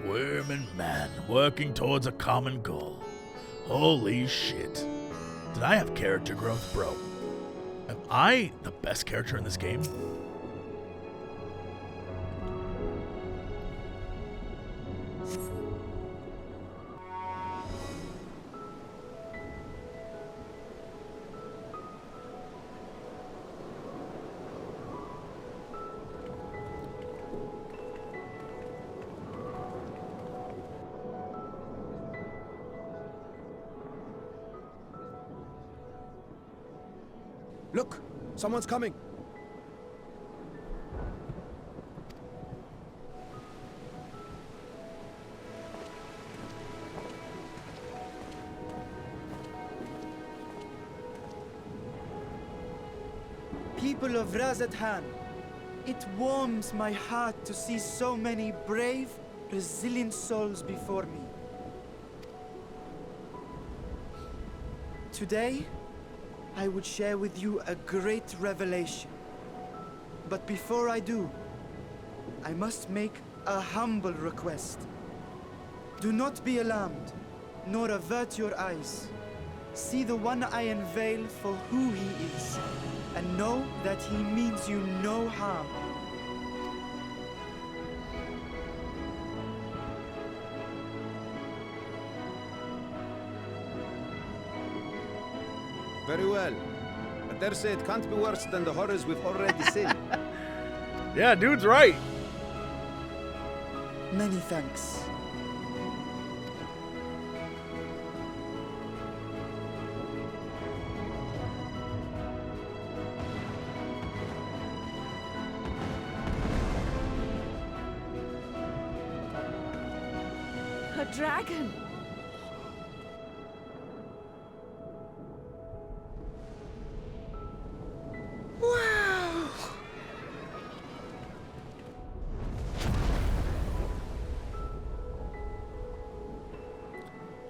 Worm and man working towards a common goal. Holy shit. Did I have character growth, bro? Am I the best character in this game? Look! Someone's coming! People of Razat, it warms my heart to see so many brave, resilient souls before me. Today, I would share with you a great revelation. But before I do, I must make a humble request. Do not be alarmed, nor avert your eyes. See the one I unveil for who he is, and know that he means you no harm. Very well. I dare say it can't be worse than the horrors we've already seen. Yeah, dude's right. Many thanks. A dragon! Wow!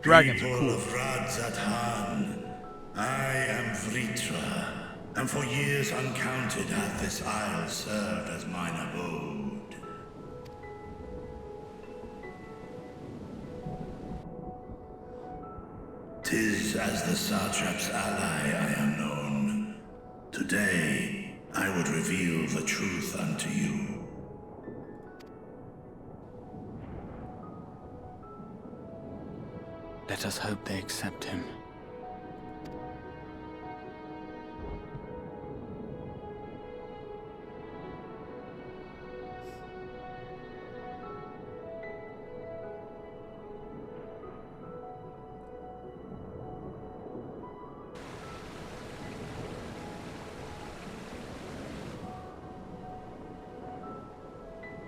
Dragons are People cool. of Razat, I am Viera, and for years uncounted hath this isle served as mine abode. 'Tis as the Satrap's ally I am known. Today, I would reveal the truth unto you. Let us hope they accept him.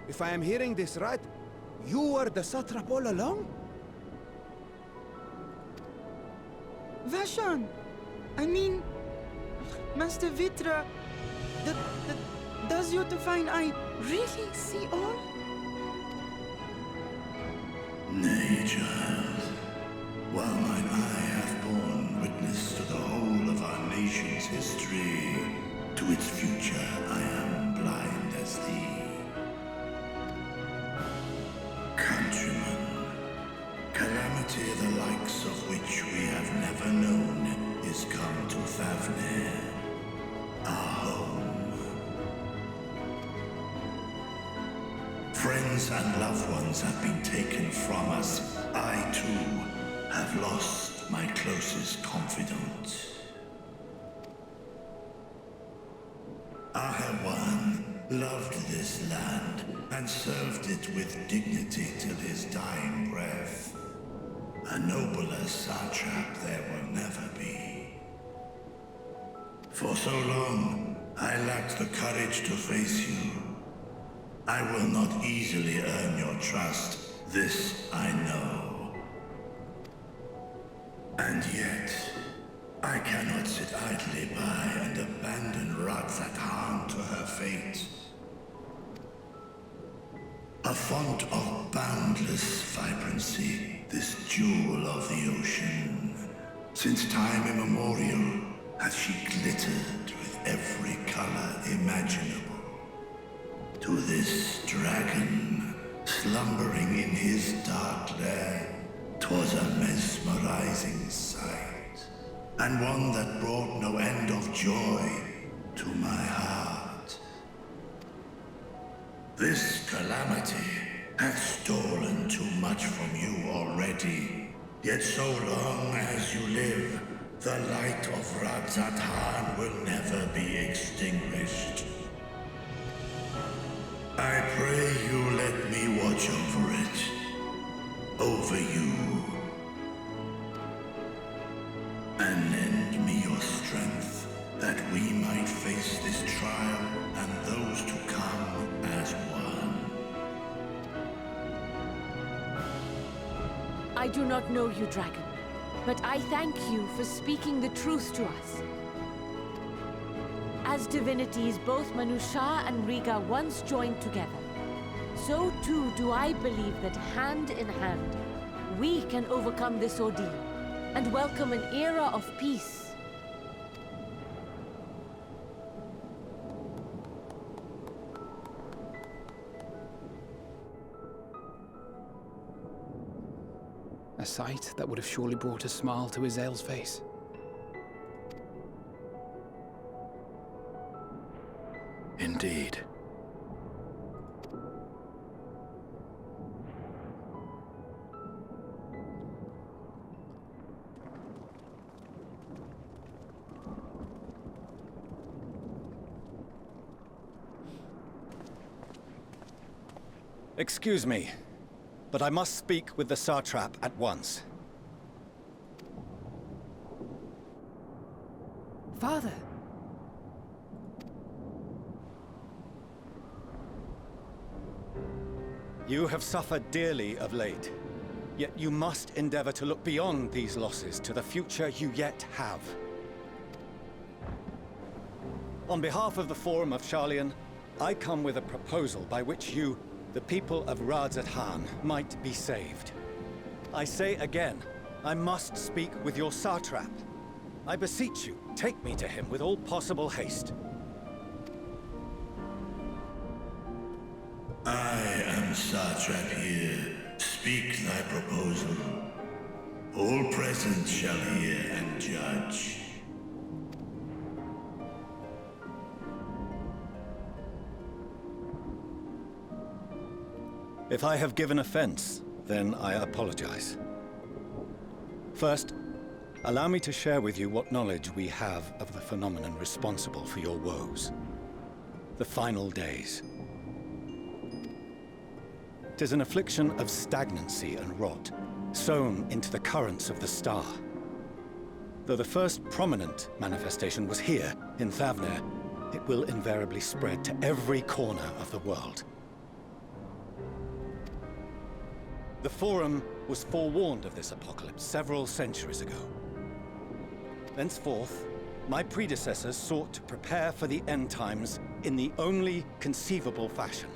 If I am hearing this right, you were the Satrap all along? Vashon! I mean, Master Vitra, does your divine eye really see all? Nay, child. While mine eye hath borne witness to the whole of our nation's history, to its future I am blind as thee. Countrymen, calamity the likes of which we have never known is come to Thavnair, our home. Friends and loved ones have been taken from us. I, too, have lost my closest confidant. Ahawan loved this land and served it with dignity till his dying breath. A nobler satrap there will never be. For so long, I lacked the courage to face you. I will not easily earn your trust, this I know. And yet, I cannot sit idly by and abandon Radzatan to her fate. A font of boundless vibrancy, this jewel of the ocean. Since time immemorial, hath she glittered with every color imaginable. To this dragon, slumbering in his dark lair, 'twas a mesmerizing sight, and one that brought no end of joy to my heart. This calamity hath stolen too much from you already, yet so long as you live, the light of Radzatan will never be extinguished. I pray you let me watch over it, over you, and lend me your strength, that we might face this trial and those to come as one. I do not know you, dragon, but I thank you for speaking the truth to us. As divinities, both Manusha and Riga once joined together, so too do I believe that hand in hand, we can overcome this ordeal and welcome an era of peace. A sight that would have surely brought a smile to Izel's face. Indeed. Excuse me, but I must speak with the Satrap at once. Father. You have suffered dearly of late, yet you must endeavor to look beyond these losses to the future you yet have. On behalf of the Forum of Sharlayan, I come with a proposal by which you, the people of Radzatan, might be saved. I say again, I must speak with your Satrap. I beseech you, take me to him with all possible haste. I am Satrap here. Speak thy proposal. All present shall hear and judge. If I have given offense, then I apologize. First, allow me to share with you what knowledge we have of the phenomenon responsible for your woes. The final days. 'Tis an affliction of stagnancy and rot, sown into the currents of the star. Though the first prominent manifestation was here, in Thavnair, it will invariably spread to every corner of the world. The Forum was forewarned of this apocalypse several centuries ago. Thenceforth, my predecessors sought to prepare for the end times in the only conceivable fashion,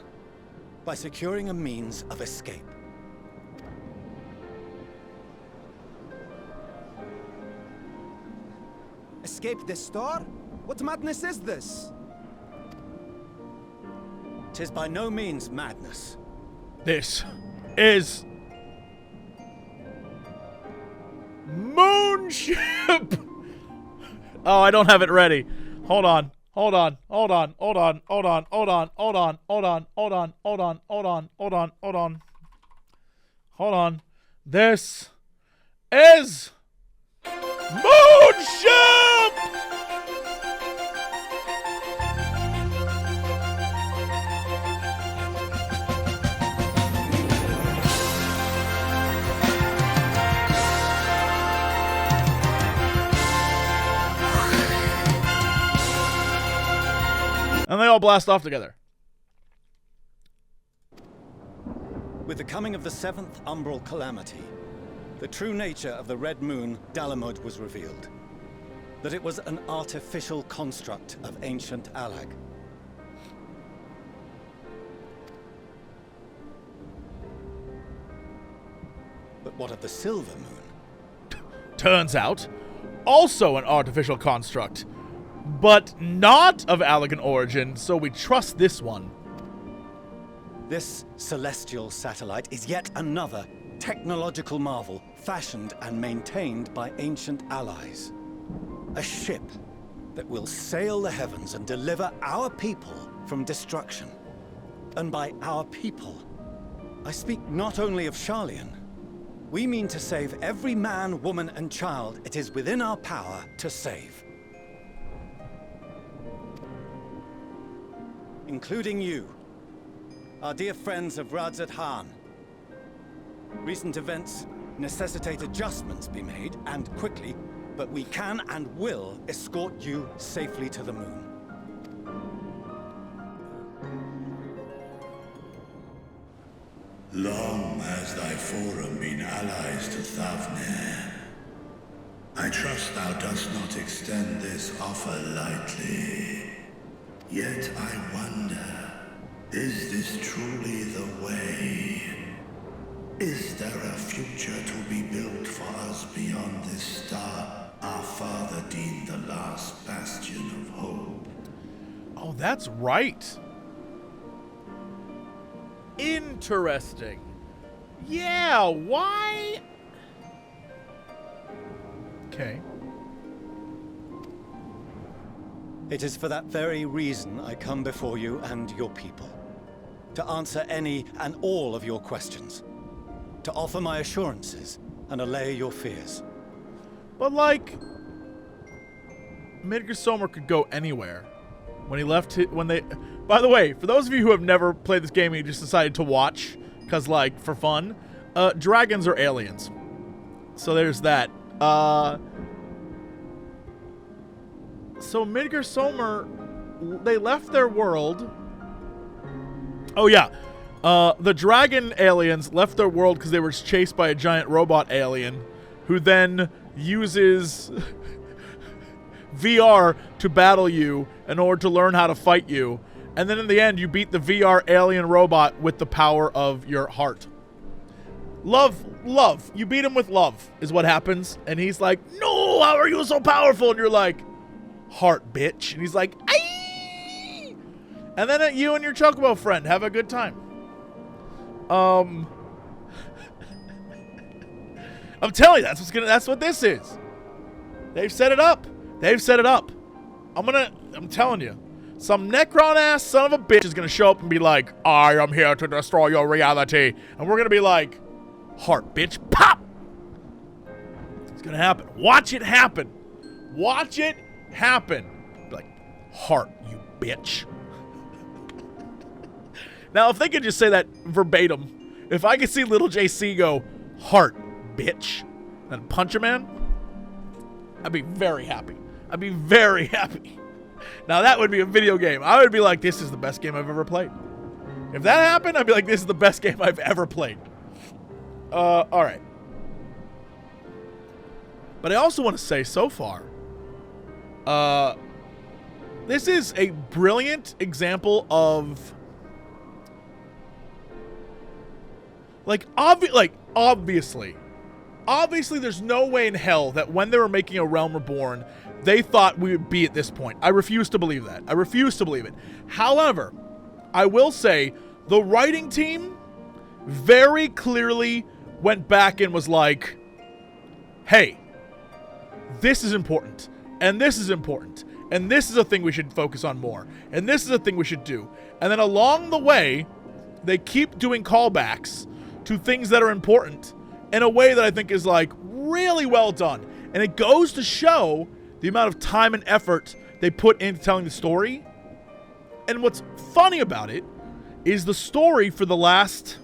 by securing a means of escape. Escape the star? What madness is this? 'Tis by no means madness. This is Moonship. Oh, I don't have it ready. Hold on. Hold on. Hold on. Hold on. Hold on. Hold on. Hold on. Hold on. Hold on. Hold on. Hold on. Hold on. Hold on. Hold on. This is Moonship. And they all blast off together. With the coming of the 7th umbral calamity, the true nature of the Red Moon, Garlemald, was revealed. That it was an artificial construct of ancient Allag. But what of the Silver Moon? Turns out, also an artificial construct, but not of Allagan origin, so we trust this one. This celestial satellite is yet another technological marvel fashioned and maintained by ancient allies. A ship that will sail the heavens and deliver our people from destruction. And by our people, I speak not only of Sharlayan. We mean to save every man, woman, and child it is within our power to save. Including you, our dear friends of Radzat-Han. Recent events necessitate adjustments be made, and quickly, but we can and will escort you safely to the moon. Long has thy forum been allies to Thavnair. I trust thou dost not extend this offer lightly. Yet I wonder, is this truly the way? Is there a future to be built for us beyond this star our father deemed the last bastion of hope? Oh, that's right. Interesting. Yeah, why? Okay. It is for that very reason I come before you and your people. To answer any and all of your questions. To offer my assurances and allay your fears. But like, Midgar Somer could go anywhere. When he left, when they... By the way, for those of you who have never played this game and you just decided to watch, because like, for fun, dragons are aliens. So there's that. So Midgar Somer, they left their world. Oh yeah, the dragon aliens left their world because they were chased by a giant robot alien, who then uses VR to battle you in order to learn how to fight you. And then in the end, you beat the VR alien robot with the power of your heart. Love. You beat him with love is what happens. And he's like, no, how are you so powerful? And you're like, heart, bitch. And he's like, aye. And then you and your Chocobo friend have a good time. I'm telling you, that's what this is. They've set it up. I'm telling you. Some Necron-ass son of a bitch is going to show up and be like, I am here to destroy your reality. And we're going to be like, heart, bitch, pop! It's gonna happen. Watch it happen. Watch it happen. Be like, heart, you bitch. Now, if they could just say that verbatim, if I could see little JC go, heart, bitch, and punch a man, I'd be very happy. I'd be very happy. Now, that would be a video game. I would be like, this is the best game I've ever played. If that happened, I'd be like, this is the best game I've ever played. All right. But I also want to say, so far, this is a brilliant example of, obviously, there's no way in hell that when they were making A Realm Reborn, they thought we would be at this point. I refuse to believe that. I refuse to believe it. However, I will say the writing team very clearly went back and was like, hey, this is important, and this is important, and this is a thing we should focus on more, and this is a thing we should do. And then along the way, they keep doing callbacks to things that are important in a way that I think is like really well done. And it goes to show the amount of time and effort they put into telling the story. And what's funny about it is the story for the last,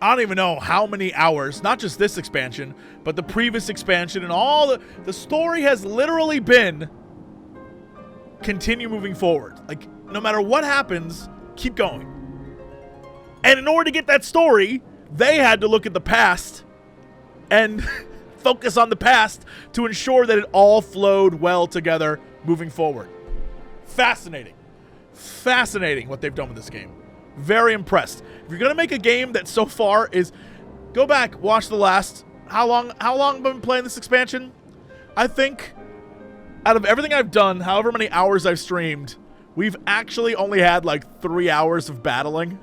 I don't even know how many hours, not just this expansion, but the previous expansion and all the story has literally been continue moving forward. Like, no matter what happens, keep going. And in order to get that story, they had to look at the past and focus on the past to ensure that it all flowed well together moving forward. Fascinating. Fascinating what they've done with this game. Very impressed. If you're going to make a game that so far is... Go back, watch the last... How long have I been playing this expansion? I think out of everything I've done, however many hours I've streamed, we've actually only had like 3 hours of battling.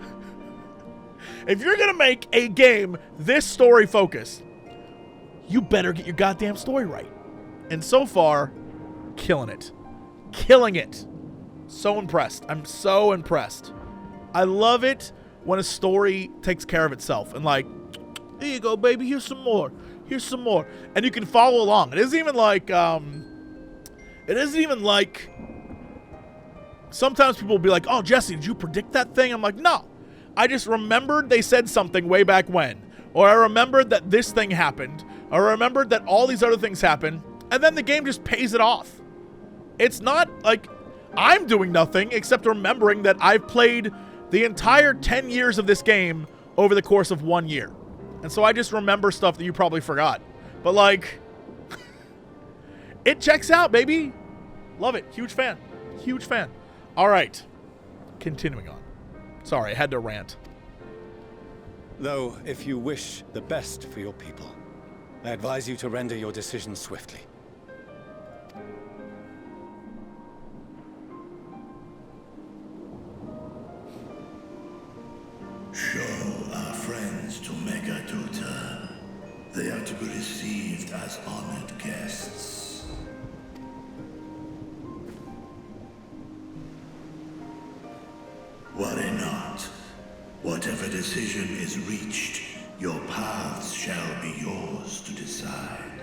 If you're going to make a game this story focused, you better get your goddamn story right. And so far, killing it. Killing it. So impressed. I'm so impressed. I love it when a story takes care of itself and like, here you go, baby, here's some more. Here's some more. And you can follow along. It isn't even like, sometimes people will be like, oh, Jesse, did you predict that thing? I'm like, no. I just remembered they said something way back when. Or I remembered that this thing happened. Or I remembered that all these other things happened. And then the game just pays it off. It's not like I'm doing nothing except remembering that I've played the entire 10 years of this game over the course of 1 year. And so I just remember stuff that you probably forgot. But like, it checks out, baby. Love it. Huge fan. Huge fan. All right. Continuing on. Sorry, I had to rant. Though, if you wish the best for your people, I advise you to render your decision swiftly. Show our friends to Megaduta. They are to be received as honored guests. Worry not. Whatever decision is reached, your paths shall be yours to decide.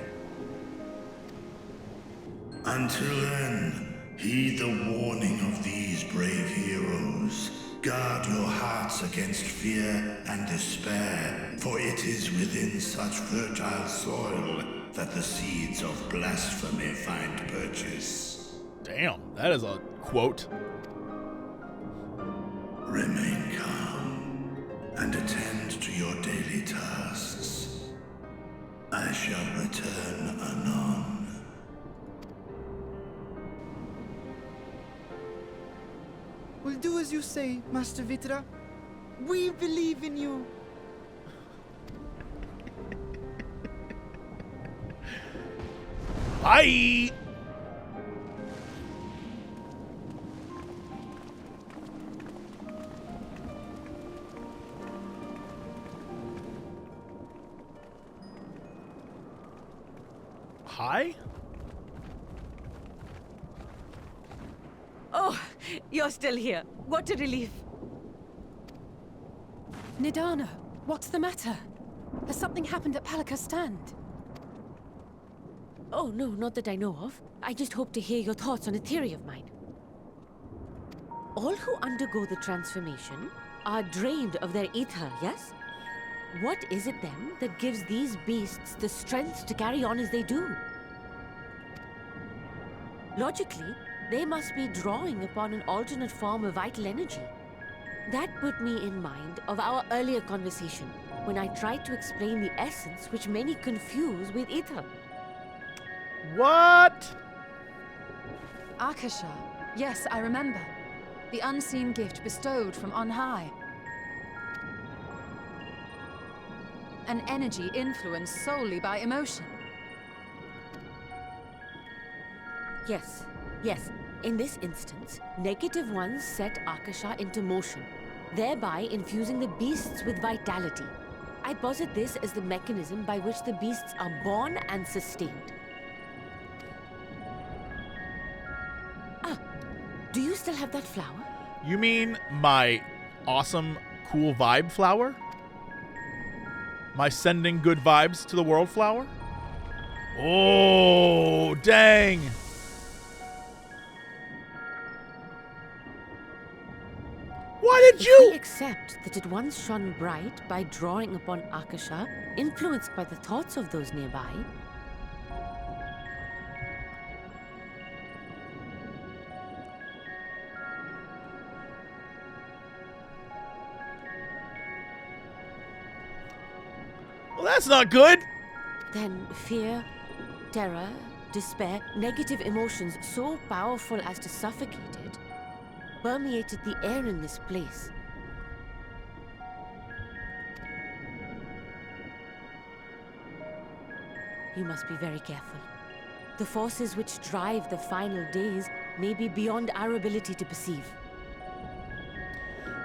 Until then, heed the warning of these brave heroes. Guard your hearts against fear and despair, for it is within such fertile soil that the seeds of blasphemy find purchase. Damn, that is a quote. Remain calm and attend to your daily tasks. I shall return anon. We'll do as you say, Master Viera. We believe in you. Bye! Hi? Oh, you're still here. What a relief. Nidana, what's the matter? Has something happened at Palika's stand? Oh, no, not that I know of. I just hope to hear your thoughts on a theory of mine. All who undergo the transformation are drained of their ether, yes? What is it then that gives these beasts the strength to carry on as they do? Logically, they must be drawing upon an alternate form of vital energy. That put me in mind of our earlier conversation, when I tried to explain the essence which many confuse with ether. What? Akasha. Yes, I remember. The unseen gift bestowed from on high. An energy influenced solely by emotion. Yes, yes. In this instance, negative ones set Akasha into motion, thereby infusing the beasts with vitality. I posit this as the mechanism by which the beasts are born and sustained. Ah, do you still have that flower? You mean my awesome, cool vibe flower? My sending good vibes to the world flower? Oh, dang. Why did you? If we accept that it once shone bright by drawing upon Akasha, influenced by the thoughts of those nearby, well, that's not good. then fear, terror, despair, negative emotions so powerful as to suffocate it, permeated the air in this place. You must be very careful. The forces which drive the final days may be beyond our ability to perceive.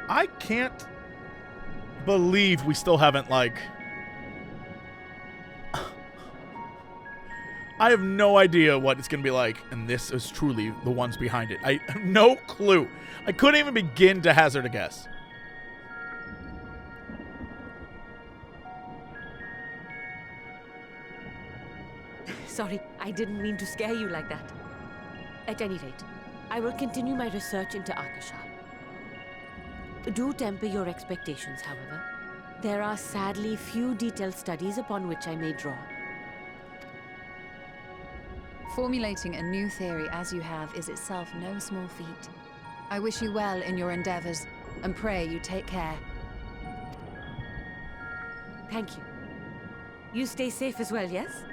I can't believe we still haven't, like... I have no idea what it's going to be like, and this is truly the ones behind it. I have no clue. I couldn't even begin to hazard a guess. Sorry, I didn't mean to scare you like that. At any rate, I will continue my research into Akasha. Do temper your expectations, however. There are sadly few detailed studies upon which I may draw. Formulating a new theory as you have is itself no small feat. I wish you well in your endeavors, and pray you take care. Thank you. You stay safe as well, yes?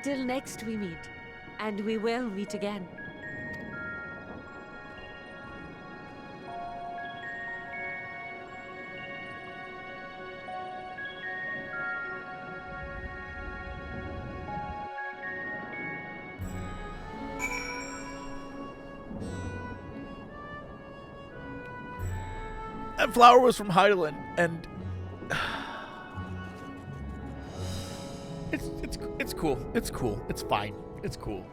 Till next we meet, and we will meet again. That flower was from Highland, and it's cool. It's cool. It's fine. It's cool.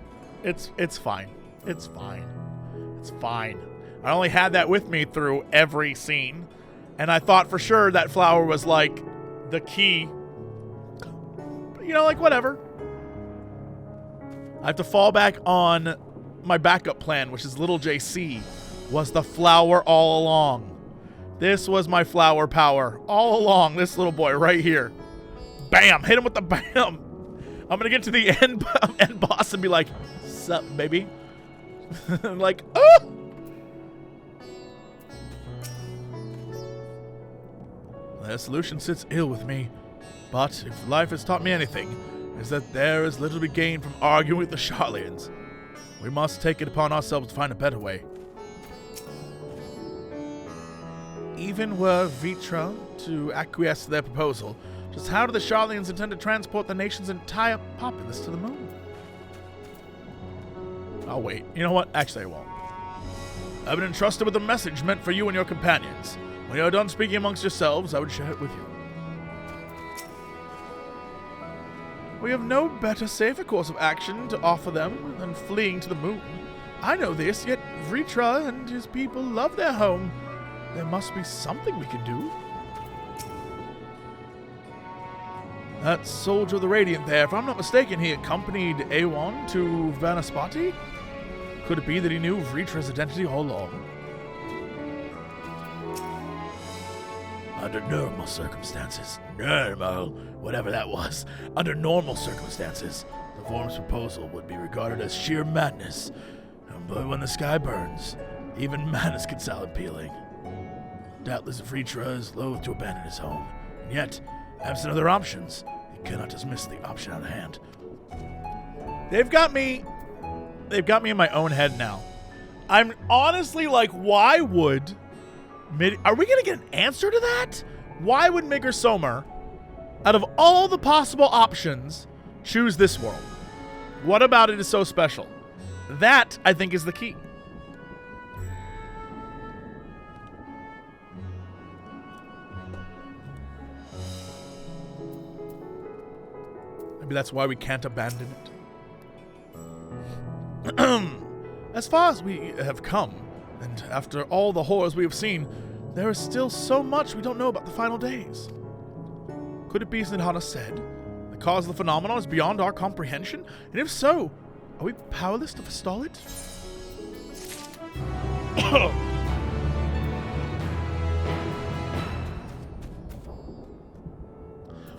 It's fine. It's fine. It's fine. I only had that with me through every scene, and I thought for sure that flower was like the key. But, you know, like whatever. I have to fall back on my backup plan, which is little JC was the flower all along. This was my flower power all along. This little boy right here. Bam! Hit him with the bam. I'm gonna get to the end boss and be like, "Sup, baby?" Like, oh! Their solution sits ill with me, but if life has taught me anything, is that there is little to be gained from arguing with the Sharlayans. We must take it upon ourselves to find a better way. Even were Viera to acquiesce to their proposal, just how do the Sharlayans intend to transport the nation's entire populace to the moon? I'll wait. You know what? Actually, I won't. I've been entrusted with a message meant for you and your companions. When you are done speaking amongst yourselves, I would share it with you. We have no better, safer course of action to offer them than fleeing to the moon. I know this, yet Viera and his people love their home. There must be something we can do. That soldier of the Radiant there, if I'm not mistaken, he accompanied Awan to Vanaspati? Could it be that he knew Vritra's identity all along? Under normal circumstances, whatever that was, under normal circumstances, the form's proposal would be regarded as sheer madness. But when the sky burns, even madness can sound appealing. Doubtless Vritra is loath to abandon his home, and yet, absent other options, he cannot dismiss the option at hand. They've got me in my own head now. I'm honestly like, why would... Are we going to get an answer to that? Why would Migr Somer, out of all the possible options, choose this world? What about it is so special? That, I think, is the key. Maybe that's why we can't abandon it. As far as we have come, and after all the horrors we have seen, there is still so much we don't know about the final days. Could it be, as Nidhana said, the cause of the phenomenon is beyond our comprehension? And if so, are we powerless to forestall it?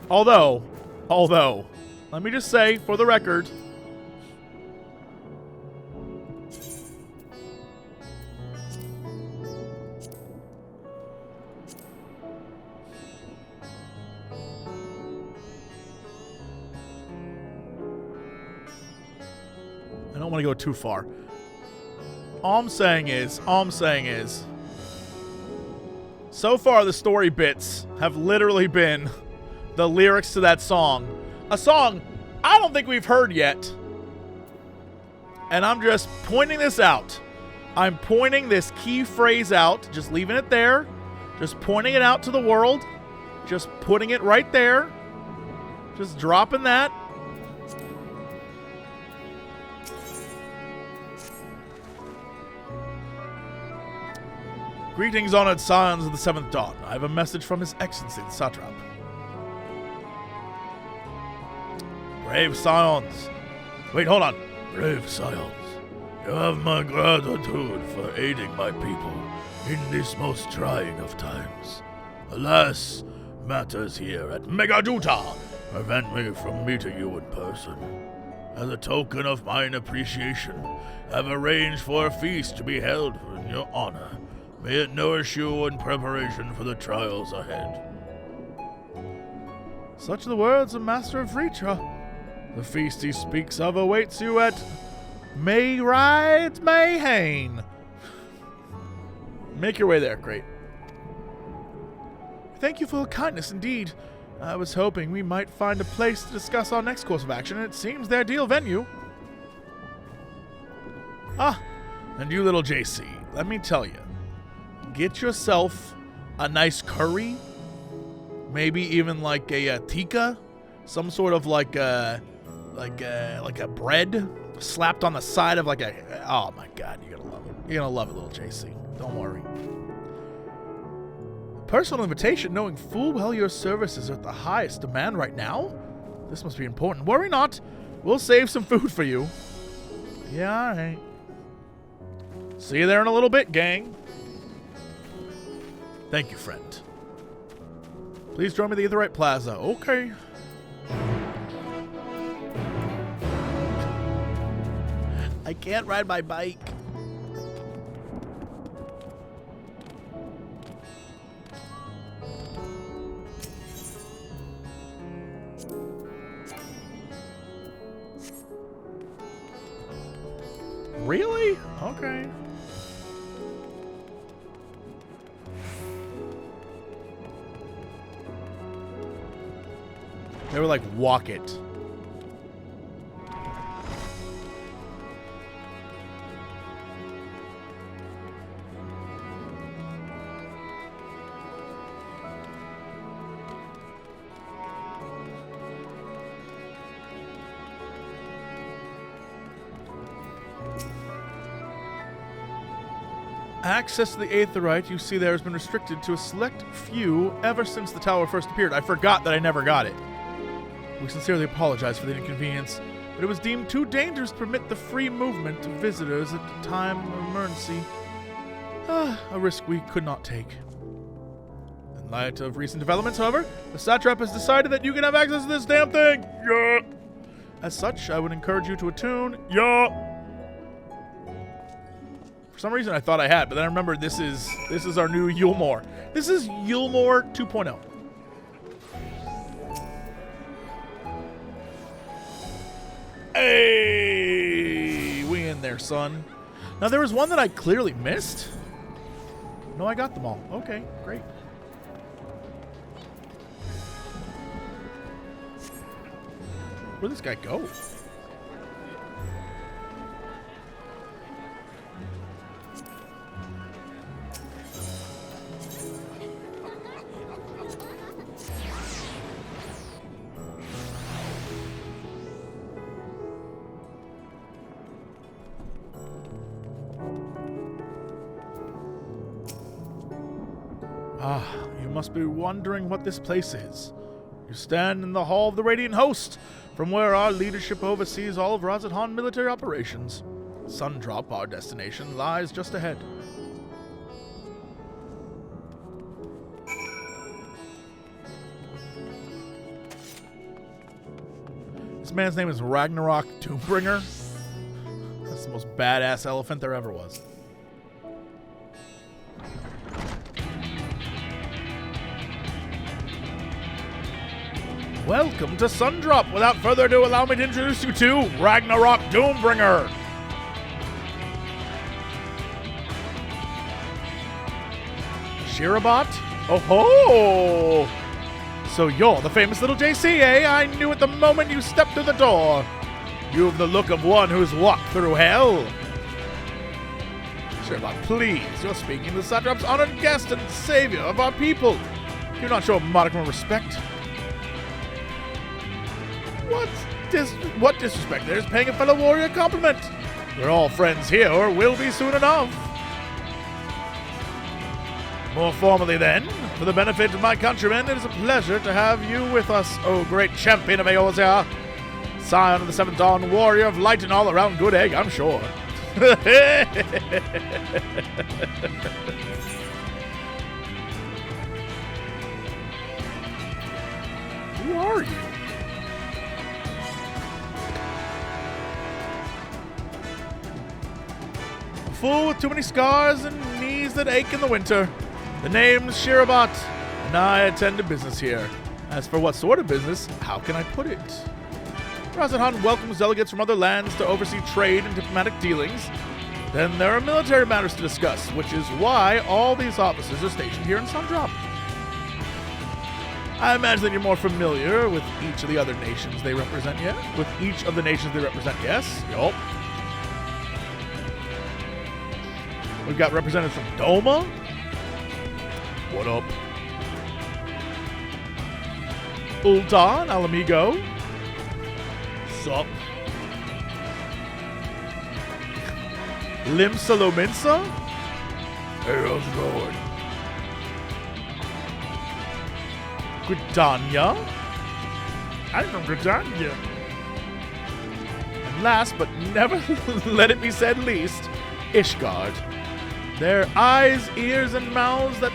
Although, let me just say, for the record, I don't want to go too far. All I'm saying is, so far the story bits have literally been the lyrics to that song. A song I don't think we've heard yet. And I'm just pointing this out. I'm pointing this key phrase out, just leaving it there, just pointing it out to the world, just putting it right there, just dropping that. Greetings, honored scions of the Seventh Dawn. I have a message from His Excellency, the Satrap. Brave scions. Wait, hold on. Brave scions, you have my gratitude for aiding my people in this most trying of times. Alas, matters here at Megaduta prevent me from meeting you in person. As a token of mine appreciation, I have arranged for a feast to be held in your honor. May it nourish you in preparation for the trials ahead. Such are the words of Master of Vritra. The feast he speaks of awaits you at Myriad Mayhane. Make your way there, great. Thank you for your kindness indeed. I was hoping we might find a place to discuss our next course of action, and it seems the ideal venue. Ah, and you little JC, let me tell you. Get yourself a nice curry, maybe even like a tikka, some sort of like a bread slapped on the side of like a. Oh my God, you're gonna love it. You're gonna love it, little JC. Don't worry. Personal invitation, knowing full well your services are at the highest demand right now. This must be important. Worry not. We'll save some food for you. Yeah, all right. See you there in a little bit, gang. Thank you, friend. Please join me at the Aetheryte Plaza. Okay. I can't ride my bike. Really? Okay. They were like, walk it. Access to the Aetheryte you see there has been restricted to a select few ever since the tower first appeared. I forgot that I never got it. We sincerely apologize for the inconvenience, but it was deemed too dangerous to permit the free movement of visitors at a time of emergency. A risk we could not take. In light of recent developments, however, the Satrap has decided that you can have access to this damn thing. Yeah. As such, I would encourage you to attune. Yeah. For some reason, I thought I had, but then I remembered this is our new Yulmore. This is Yulmore 2.0. Hey, we in there, son. Now there was one that I clearly missed. No, I got them all. Okay, great. Where'd this guy go? You must be wondering what this place is. You stand in the Hall of the Radiant Host, from where our leadership oversees all of Razathan military operations. Sundrop, our destination, lies just ahead. This man's name is Ragnarok Doombringer. That's the most badass elephant there ever was. Welcome to Sundrop. Without further ado, allow me to introduce you to Ragnarok Doombringer. Shirabot? Oh ho! So you're the famous little JC, eh? I knew it the moment you stepped through the door. You've the look of one who's walked through hell. Shirabot, please, you're speaking to the Satrap's honored guest and savior of our people. Do not show a modicum of respect. What disrespect? There's paying a fellow warrior a compliment. We're all friends here, or will be soon enough. More formally then, for the benefit of my countrymen, it is a pleasure to have you with us, O great champion of Eorzea, scion of the Seventh Dawn, warrior of light and all-around good egg, I'm sure. Who are you? Fool with too many scars and knees that ache in the winter. The name's Shirabot, and I attend to business here. As for what sort of business, how can I put it? Razathan welcomes delegates from other lands to oversee trade and diplomatic dealings. Then there are military matters to discuss, which is why all these officers are stationed here in Sundrop. I imagine that you're more familiar with each of the other nations they represent, yeah? With each of the nations they represent, yes? Yup. We've got representatives from Doma. What up? Ultan, Alamigo. Sup? Limsalominsa. Hey, how's it going? Gridania. I'm from Gridania. And last but never let it be said least, Ishgard. Their eyes, ears, and mouths that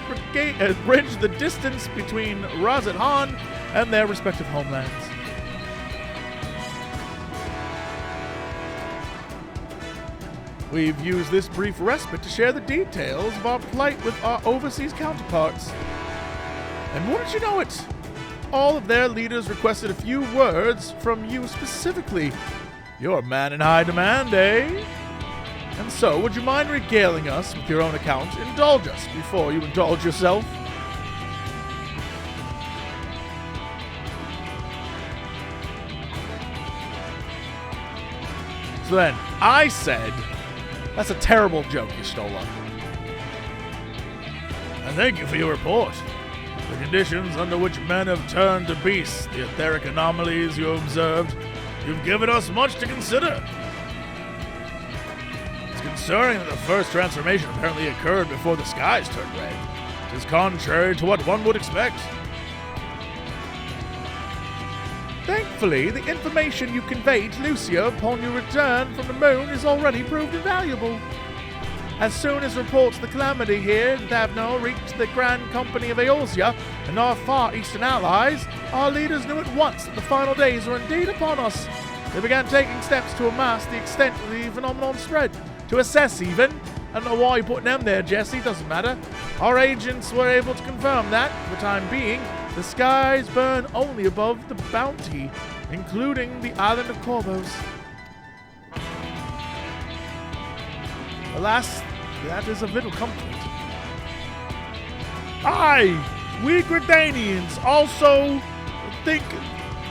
bridge the distance between Razathan and their respective homelands. We've used this brief respite to share the details of our plight with our overseas counterparts. And wouldn't you know it, all of their leaders requested a few words from you specifically. You're a man in high demand, eh? And so, would you mind regaling us with your own account? Indulge us before you indulge yourself. So then, I said, that's a terrible joke you stole up. And thank you for your report. The conditions under which men have turned to beasts, the etheric anomalies you observed, you've given us much to consider. Concerning that the first transformation apparently occurred before the skies turned red, it is contrary to what one would expect. Thankfully, the information you conveyed to Lucia upon your return from the moon is already proved invaluable. As soon as reports of the calamity here in Thavnair reached the Grand Company of Eorzea and our far eastern allies, our leaders knew at once that the final days were indeed upon us. They began taking steps to amass the extent of the phenomenon spread, to assess even. I don't know why you're putting them there, Jesse, doesn't matter. Our agents were able to confirm that, for the time being, the skies burn only above the Bounty, including the island of Corvos. Alas, that is of little comfort. Aye, we Gridanians also think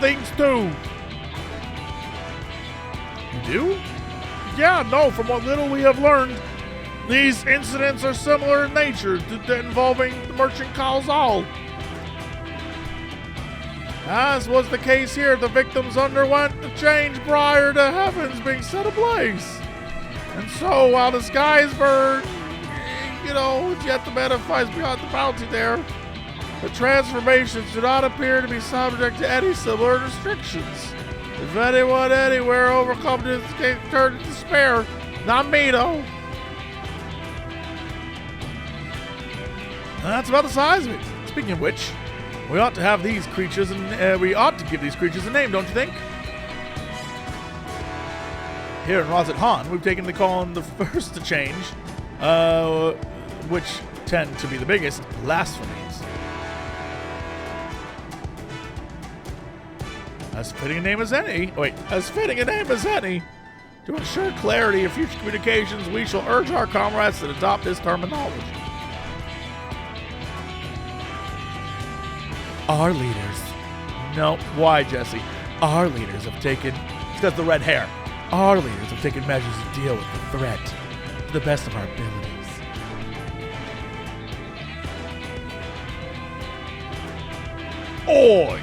things too. You do? Yeah, no, from what little we have learned, these incidents are similar in nature to involving the merchant Khalzal. As was the case here, the victims underwent the change prior to heavens being set ablaze. And so, while the skies burn, it's yet to manifest beyond the bounty there. The transformations do not appear to be subject to any similar restrictions. If anyone anywhere overcomes this turn to despair, not me though. That's about the size of it. Speaking of which, we ought to have these creatures, and we ought to give these creatures a name, don't you think? Here in Razat Han, we've taken to call them the first to change, which tend to be the biggest, blasphemies. As fitting a name as any. As fitting a name as any. To ensure clarity of future communications, we shall urge our comrades to adopt this terminology. Our leaders. No, why, Jesse? Our leaders have taken. It's because the red hair. Our leaders have taken measures to deal with the threat to the best of our abilities. Oi!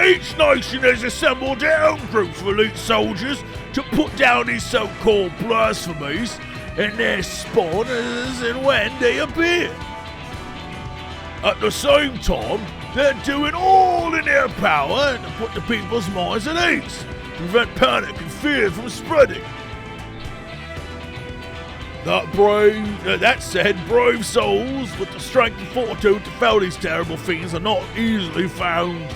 Each nation has assembled their own groups of elite soldiers to put down these so-called blasphemies and their spawn as and when they appear. At the same time, they're doing all in their power to put the people's minds at ease, to prevent panic and fear from spreading. That said, brave souls with the strength and fortitude to fell these terrible fiends are not easily found.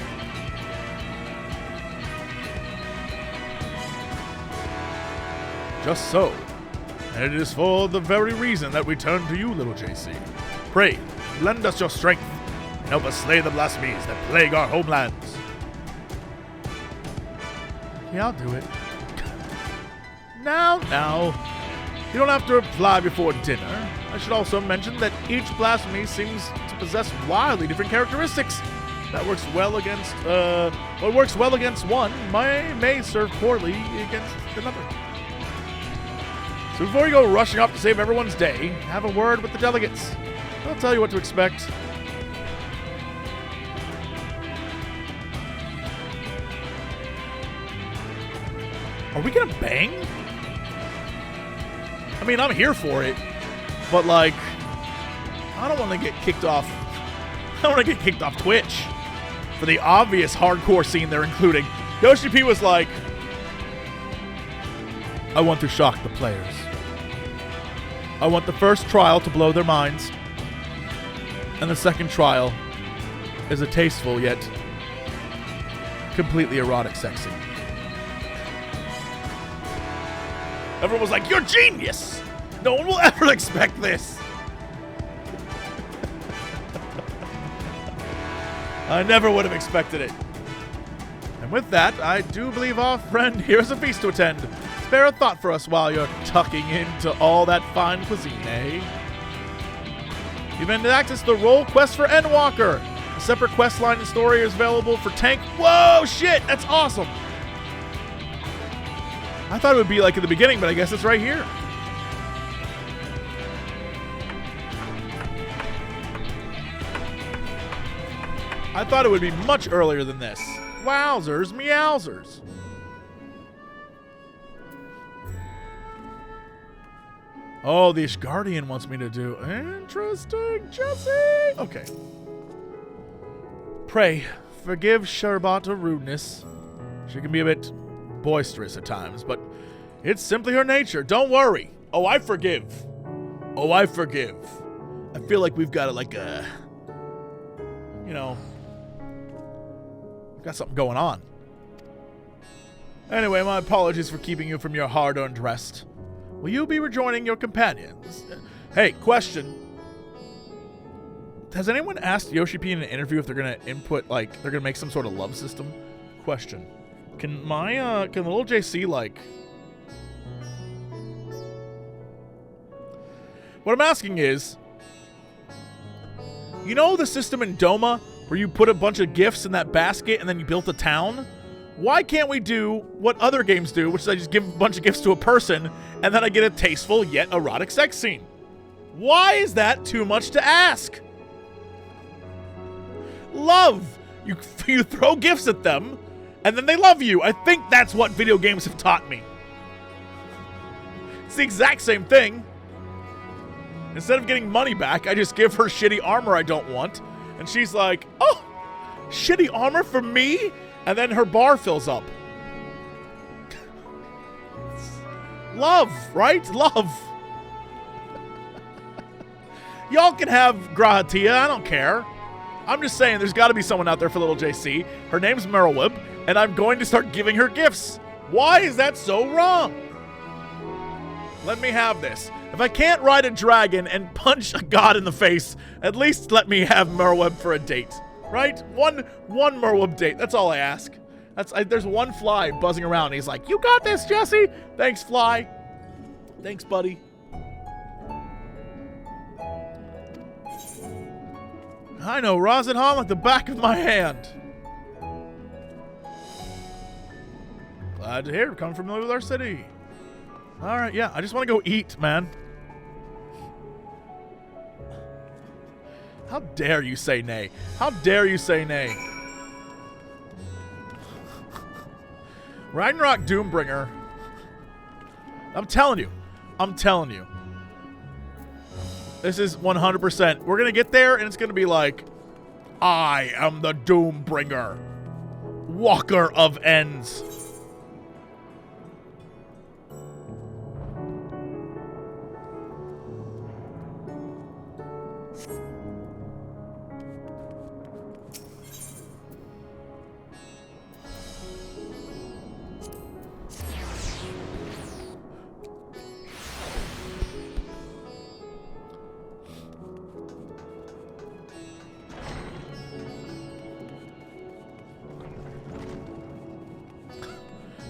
Just so. And it is for the very reason that we turn to you, little JC. Pray, lend us your strength, and help us slay the blasphemies that plague our homelands. Yeah, I'll do it. Now, you don't have to reply before dinner. I should also mention that each blasphemy seems to possess wildly different characteristics. That works well against, what works well against one may serve poorly against another. So before you go rushing off to save everyone's day, have a word with the delegates. They'll tell you what to expect. Are we gonna bang? I mean, I'm here for it, but like, I don't want to get kicked off. I don't want to get kicked off Twitch for the obvious hardcore scene they're including. Yoshi P was like, I want to shock the players. I want the first trial to blow their minds, and the second trial is a tasteful yet completely erotic sex scene. Everyone was like, you're genius! No one will ever expect this! I never would have expected it. And with that, I do believe our friend here has a feast to attend. Spare a thought for us while you're tucking into all that fine cuisine, eh? You've been access to the role quest for Endwalker. A separate quest line and story is available for tank. Whoa, shit, that's awesome! I thought it would be like at the beginning, but I guess it's right here. I thought it would be much earlier than this. Wowzers, meowsers. Oh, the Ishgardian wants me to do. Interesting, Jesse. Okay. Pray, forgive Sherbot her rudeness. She can be a bit boisterous at times, but it's simply her nature. Don't worry. Oh, I forgive. Oh, I forgive. I feel like we've got like a, you know, we've got something going on. Anyway, my apologies for keeping you from your hard-earned rest. Will you be rejoining your companions? Hey, question. Has anyone asked Yoshi P in an interview if they're going to input, like, they're going to make some sort of love system? Question. Can my, can little JC, like... What I'm asking is, you know the system in Doma where you put a bunch of gifts in that basket and then you built a town? Why can't we do what other games do, which is I just give a bunch of gifts to a person and then I get a tasteful yet erotic sex scene? Why is that too much to ask? Love! You throw gifts at them and then they love you. I think that's what video games have taught me. It's the exact same thing. Instead of getting money back, I just give her shitty armor I don't want. And she's like, oh, shitty armor for me? And then her bar fills up. Love, right? Love. Y'all can have Grahatia, I don't care. I'm just saying there's got to be someone out there for little JC. Her name's Merylweb, and I'm going to start giving her gifts. Why is that so wrong? Let me have this. If I can't ride a dragon and punch a god in the face, at least let me have Merylweb for a date. Right? One Merylweb date. That's all I ask. There's one fly buzzing around. And he's like, you got this, Jesse. Thanks, fly. Thanks, buddy. I know Razenhan like the back of my hand. Glad to hear you're coming familiar with our city. All right, yeah. I just want to go eat, man. How dare you say nay? How dare you say nay? Ragnarok Doombringer. I'm telling you. This is 100%. We're going to get there and it's going to be like, I am the Doombringer. Walker of Ends.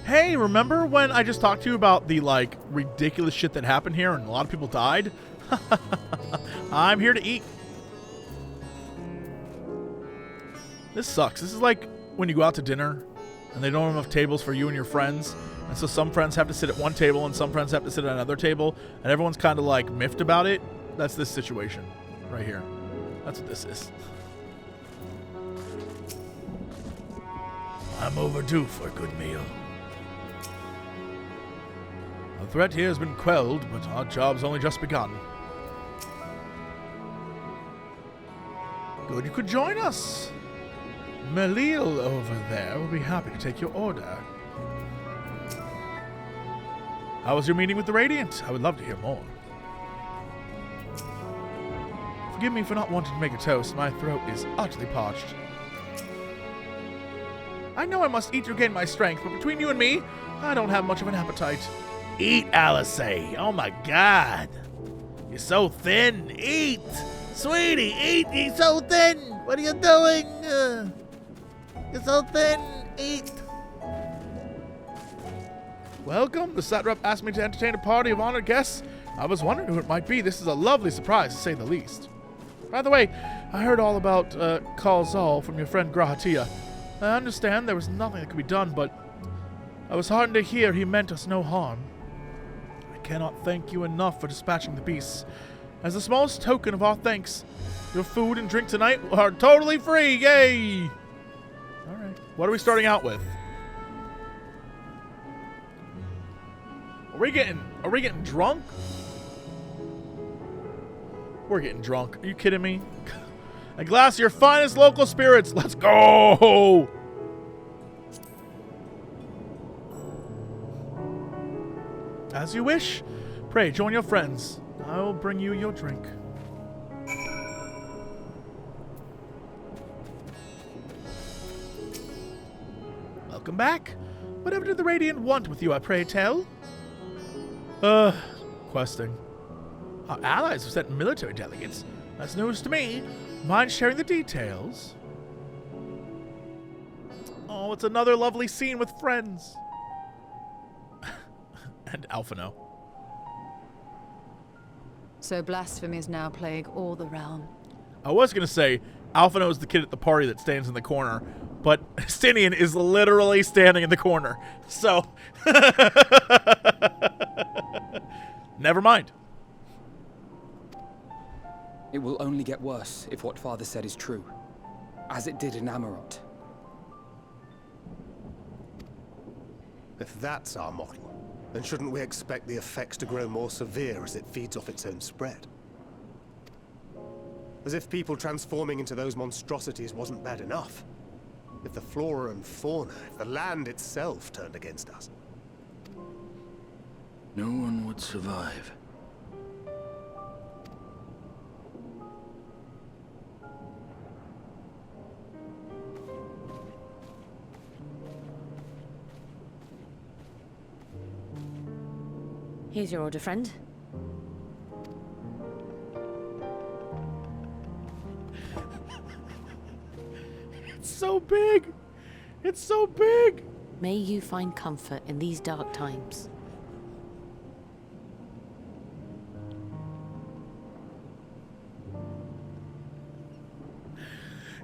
Hey, remember when I just talked to you about the, like, ridiculous shit that happened here and a lot of people died? I'm here to eat. This sucks. This is like when you go out to dinner and they don't have enough tables for you and your friends. And so some friends have to sit at one table and some friends have to sit at another table. And everyone's kind of, like, miffed about it. That's this situation right here. That's what this is. I'm overdue for a good meal. The threat here has been quelled, but our job's only just begun. Good, you could join us. Melil over there will be happy to take your order. How was your meeting with the Radiant? I would love to hear more. Forgive me for not wanting to make a toast. My throat is utterly parched. I know I must eat to regain my strength, but between you and me, I don't have much of an appetite. Eat, Alice. Oh my god. You're so thin. Eat. Sweetie, eat. You're so thin. What are you doing? You're so thin. Eat. Welcome. The Satrap asked me to entertain a party of honored guests. I was wondering who it might be. This is a lovely surprise, to say the least. By the way, I heard all about Khalzal from your friend Grahatia. I understand there was nothing that could be done, but I was heartened to hear he meant us no harm. I cannot thank you enough for dispatching the beasts. As the smallest token of our thanks, your food and drink tonight are totally free. Yay! All right. What are we starting out with? Are we getting drunk? We're getting drunk. Are you kidding me? A glass of your finest local spirits. Let's go! As you wish. Pray, join your friends. I will bring you your drink. Welcome back. Whatever did the Radiant want with you, I pray tell? Questing. Our allies have sent military delegates. That's news to me. Mind sharing the details? Oh, it's another lovely scene with friends. And Alphino. So blasphemies now plague all the realm. I was going to say, Alphino is the kid at the party that stands in the corner, but Stinian is literally standing in the corner. So, never mind. It will only get worse if what Father said is true, as it did in Amarot. If that's our model, then shouldn't we expect the effects to grow more severe as it feeds off its own spread? As if people transforming into those monstrosities wasn't bad enough. If the flora and fauna, if the land itself turned against us. No one would survive. Here's your order, friend. It's so big. It's so big. May you find comfort in these dark times.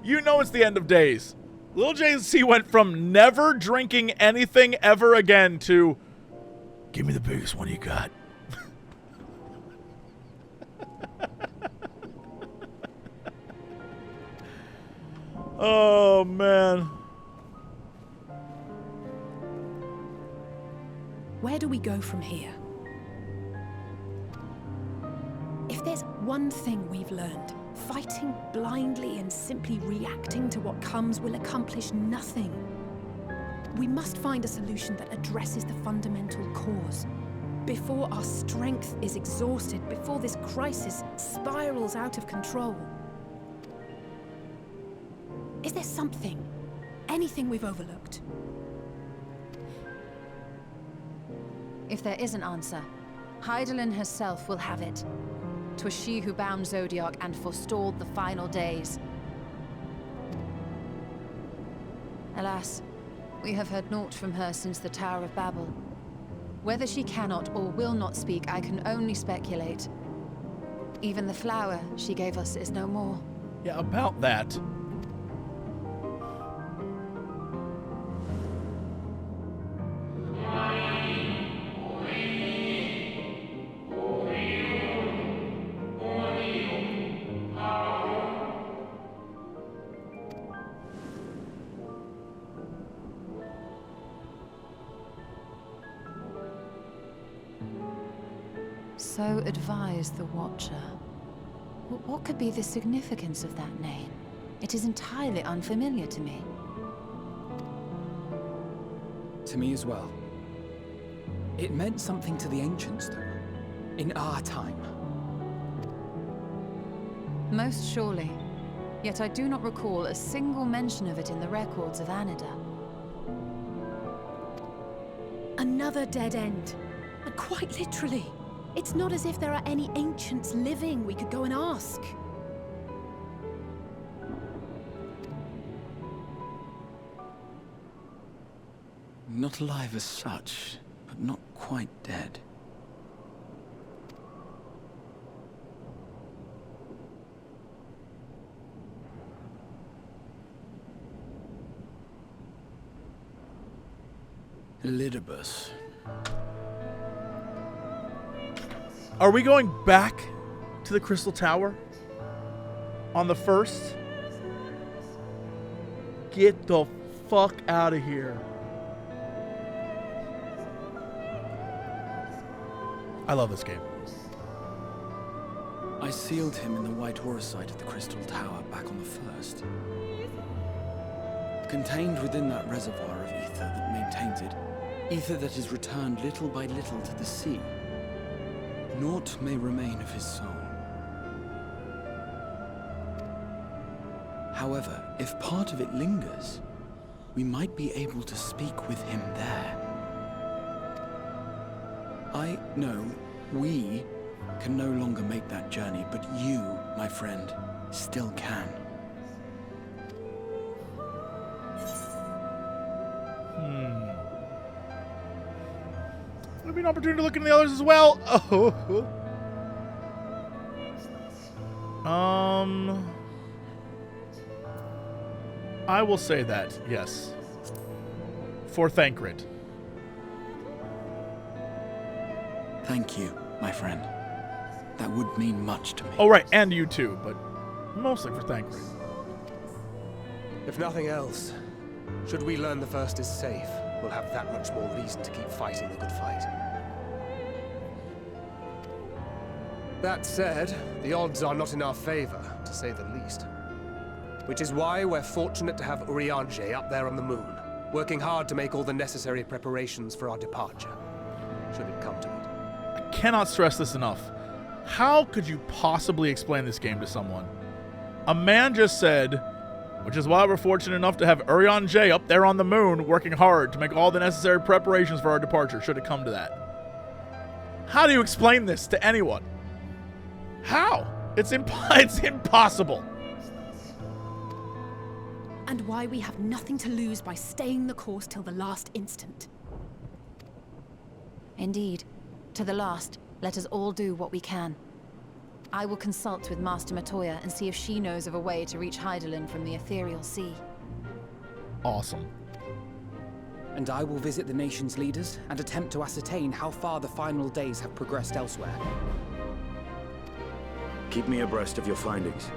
You know it's the end of days. Lil JC went from never drinking anything ever again to, give me the biggest one you got. Oh, man. Where do we go from here? If there's one thing we've learned, fighting blindly and simply reacting to what comes will accomplish nothing. We must find a solution that addresses the fundamental cause. Before our strength is exhausted, before this crisis spirals out of control. Is there something, anything we've overlooked? If there is an answer, Hydaelyn herself will have it. 'Twas she who bound Zodiac and forestalled the final days. Alas, we have heard naught from her since the Tower of Babel. Whether she cannot or will not speak, I can only speculate. Even the flower she gave us is no more. Yeah, about that. So advised the Watcher. What could be the significance of that name? It is entirely unfamiliar to me. To me as well. It meant something to the ancients, though. In our time. Most surely. Yet I do not recall a single mention of it in the records of Anida. Another dead end. And quite literally. It's not as if there are any ancients living we could go and ask. Not alive as such, but not quite dead. Elidibus. Are we going back to the Crystal Tower? On the first? Get the fuck out of here. I love this game. I sealed him in the White Orisite of the Crystal Tower back on the first. Contained within that reservoir of ether that maintains it ether that is returned little by little to the sea. Naught may remain of his soul. However, if part of it lingers, we might be able to speak with him there. I know we can no longer make that journey, but you, my friend, still can. There'll be an opportunity to look into the others as well. Oh. I will say that, yes. For Thancred. Thank you, my friend. That would mean much to me. Oh, right, and you too, but mostly for Thancred. If nothing else, should we learn the First is safe, we'll have that much more reason to keep fighting the good fight. That said, the odds are not in our favor, to say the least. Which is why we're fortunate to have Urianger up there on the moon, working hard to make all the necessary preparations for our departure, should it come to it. I cannot stress this enough. How could you possibly explain this game to someone? A man just said, which is why we're fortunate enough to have Urianger up there on the moon working hard to make all the necessary preparations for our departure, should it come to that. How do you explain this to anyone? How? It's impossible. And why we have nothing to lose by staying the course till the last instant. Indeed. To the last, let us all do what we can. I will consult with Master Matoya and see if she knows of a way to reach Hydaelyn from the ethereal sea. Awesome. And I will visit the nation's leaders and attempt to ascertain how far the final days have progressed elsewhere. Keep me abreast of your findings.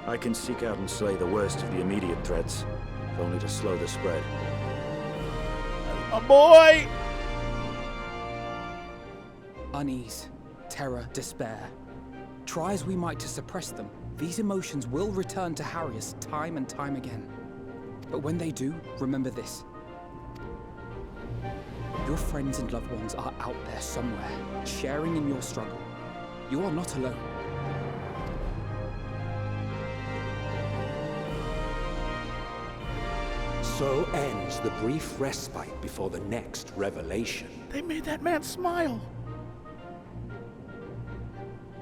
I can seek out and slay the worst of the immediate threats, if only to slow the spread. A boy! Unease, terror, despair. Try as we might to suppress them, these emotions will return to harry us time and time again. But when they do, remember this. Your friends and loved ones are out there somewhere, sharing in your struggle. You are not alone. So ends the brief respite before the next revelation. They made that man smile.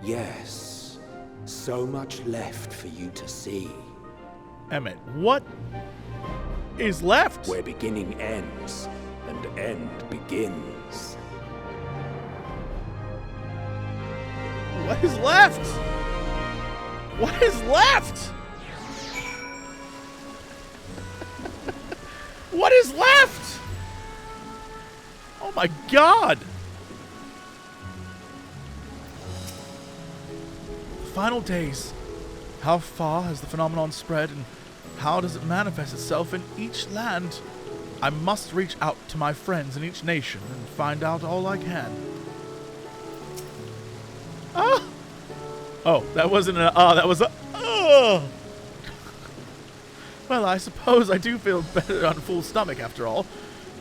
Yes, so much left for you to see. Emmett, what is left? Where beginning ends and end begins. What is left? What is left? What is left? Oh my god. Final days. How far has the phenomenon spread and how does it manifest itself in each land? I must reach out to my friends in each nation and find out all I can. Ah! Oh, that wasn't a that was a Well, I suppose I do feel better on full stomach after all.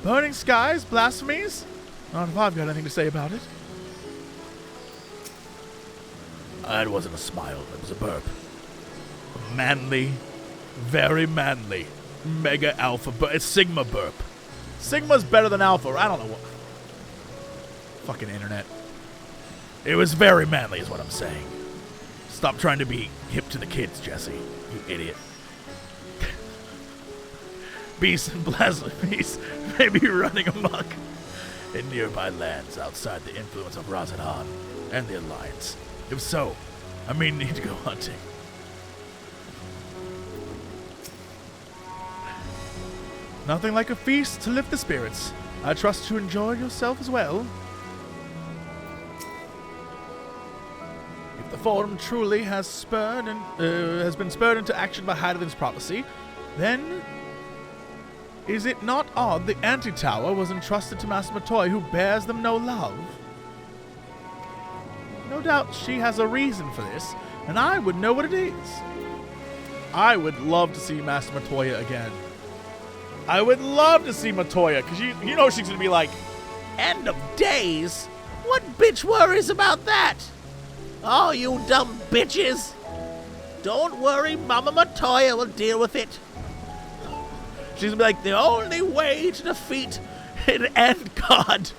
Burning skies, blasphemies? Not if I've got anything to say about it. It wasn't a smile, it was a burp. Manly, very manly, mega alpha, but it's Sigma burp. Sigma's better than alpha. I don't know what. Fucking internet. It was very manly, is what I'm saying. Stop trying to be hip to the kids, Jesse. You idiot. Beasts and blasphemies may be running amok in nearby lands outside the influence of Razadhan and the Alliance. If so, I may need to go hunting. Nothing like a feast to lift the spirits. I trust you enjoy yourself as well. If the Forum truly has been spurred into action by Hydaelyn's prophecy, then is it not odd the anti-tower was entrusted to Master Matoya, who bears them no love? No doubt she has a reason for this, and I would know what it is. I would love to see Master Matoya again. I would love to see Matoya, because you know she's going to be like, End of days? What bitch worries about that? Oh, you dumb bitches. Don't worry, Mama Matoya will deal with it. She's gonna be like, the only way to defeat an end god.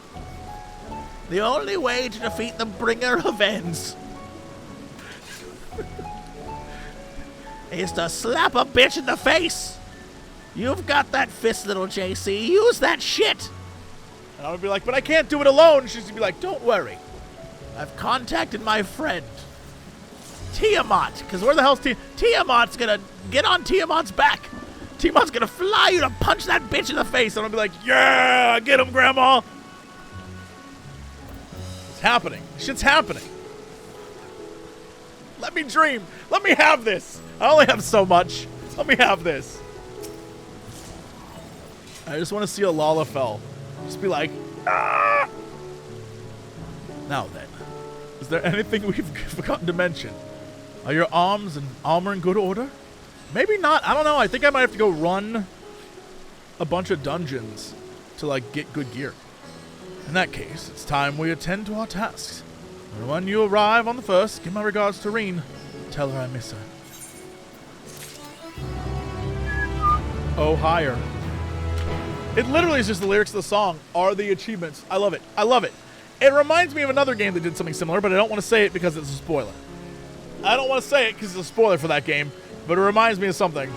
The only way to defeat the bringer of ends is to slap a bitch in the face. You've got that fist, little JC. Use that shit. And I would be like, but I can't do it alone. She's gonna be like, don't worry. I've contacted my friend, Tiamat. Because where the hell's Tiamat's gonna get on Tiamat's back. Tiamat's gonna fly you to punch that bitch in the face. And I'll be like, yeah, get him, Grandma. It's happening. Shit's happening. Let me dream. Let me have this. I only have so much. Let me have this. I just want to see a Lalafell. Just be like, ah! Now then, is there anything we've forgotten to mention? Are your arms and armor in good order? Maybe not. I don't know. I think I might have to go run a bunch of dungeons to, like, get good gear. In that case, it's time we attend to our tasks. And when you arrive on the first, give my regards to Reen. Tell her I miss her. Oh, higher. It literally is just the lyrics of the song are the achievements. I love it. I love it. It reminds me of another game that did something similar, but I don't want to say it because it's a spoiler. I don't want to say it because it's a spoiler for that game, but it reminds me of something.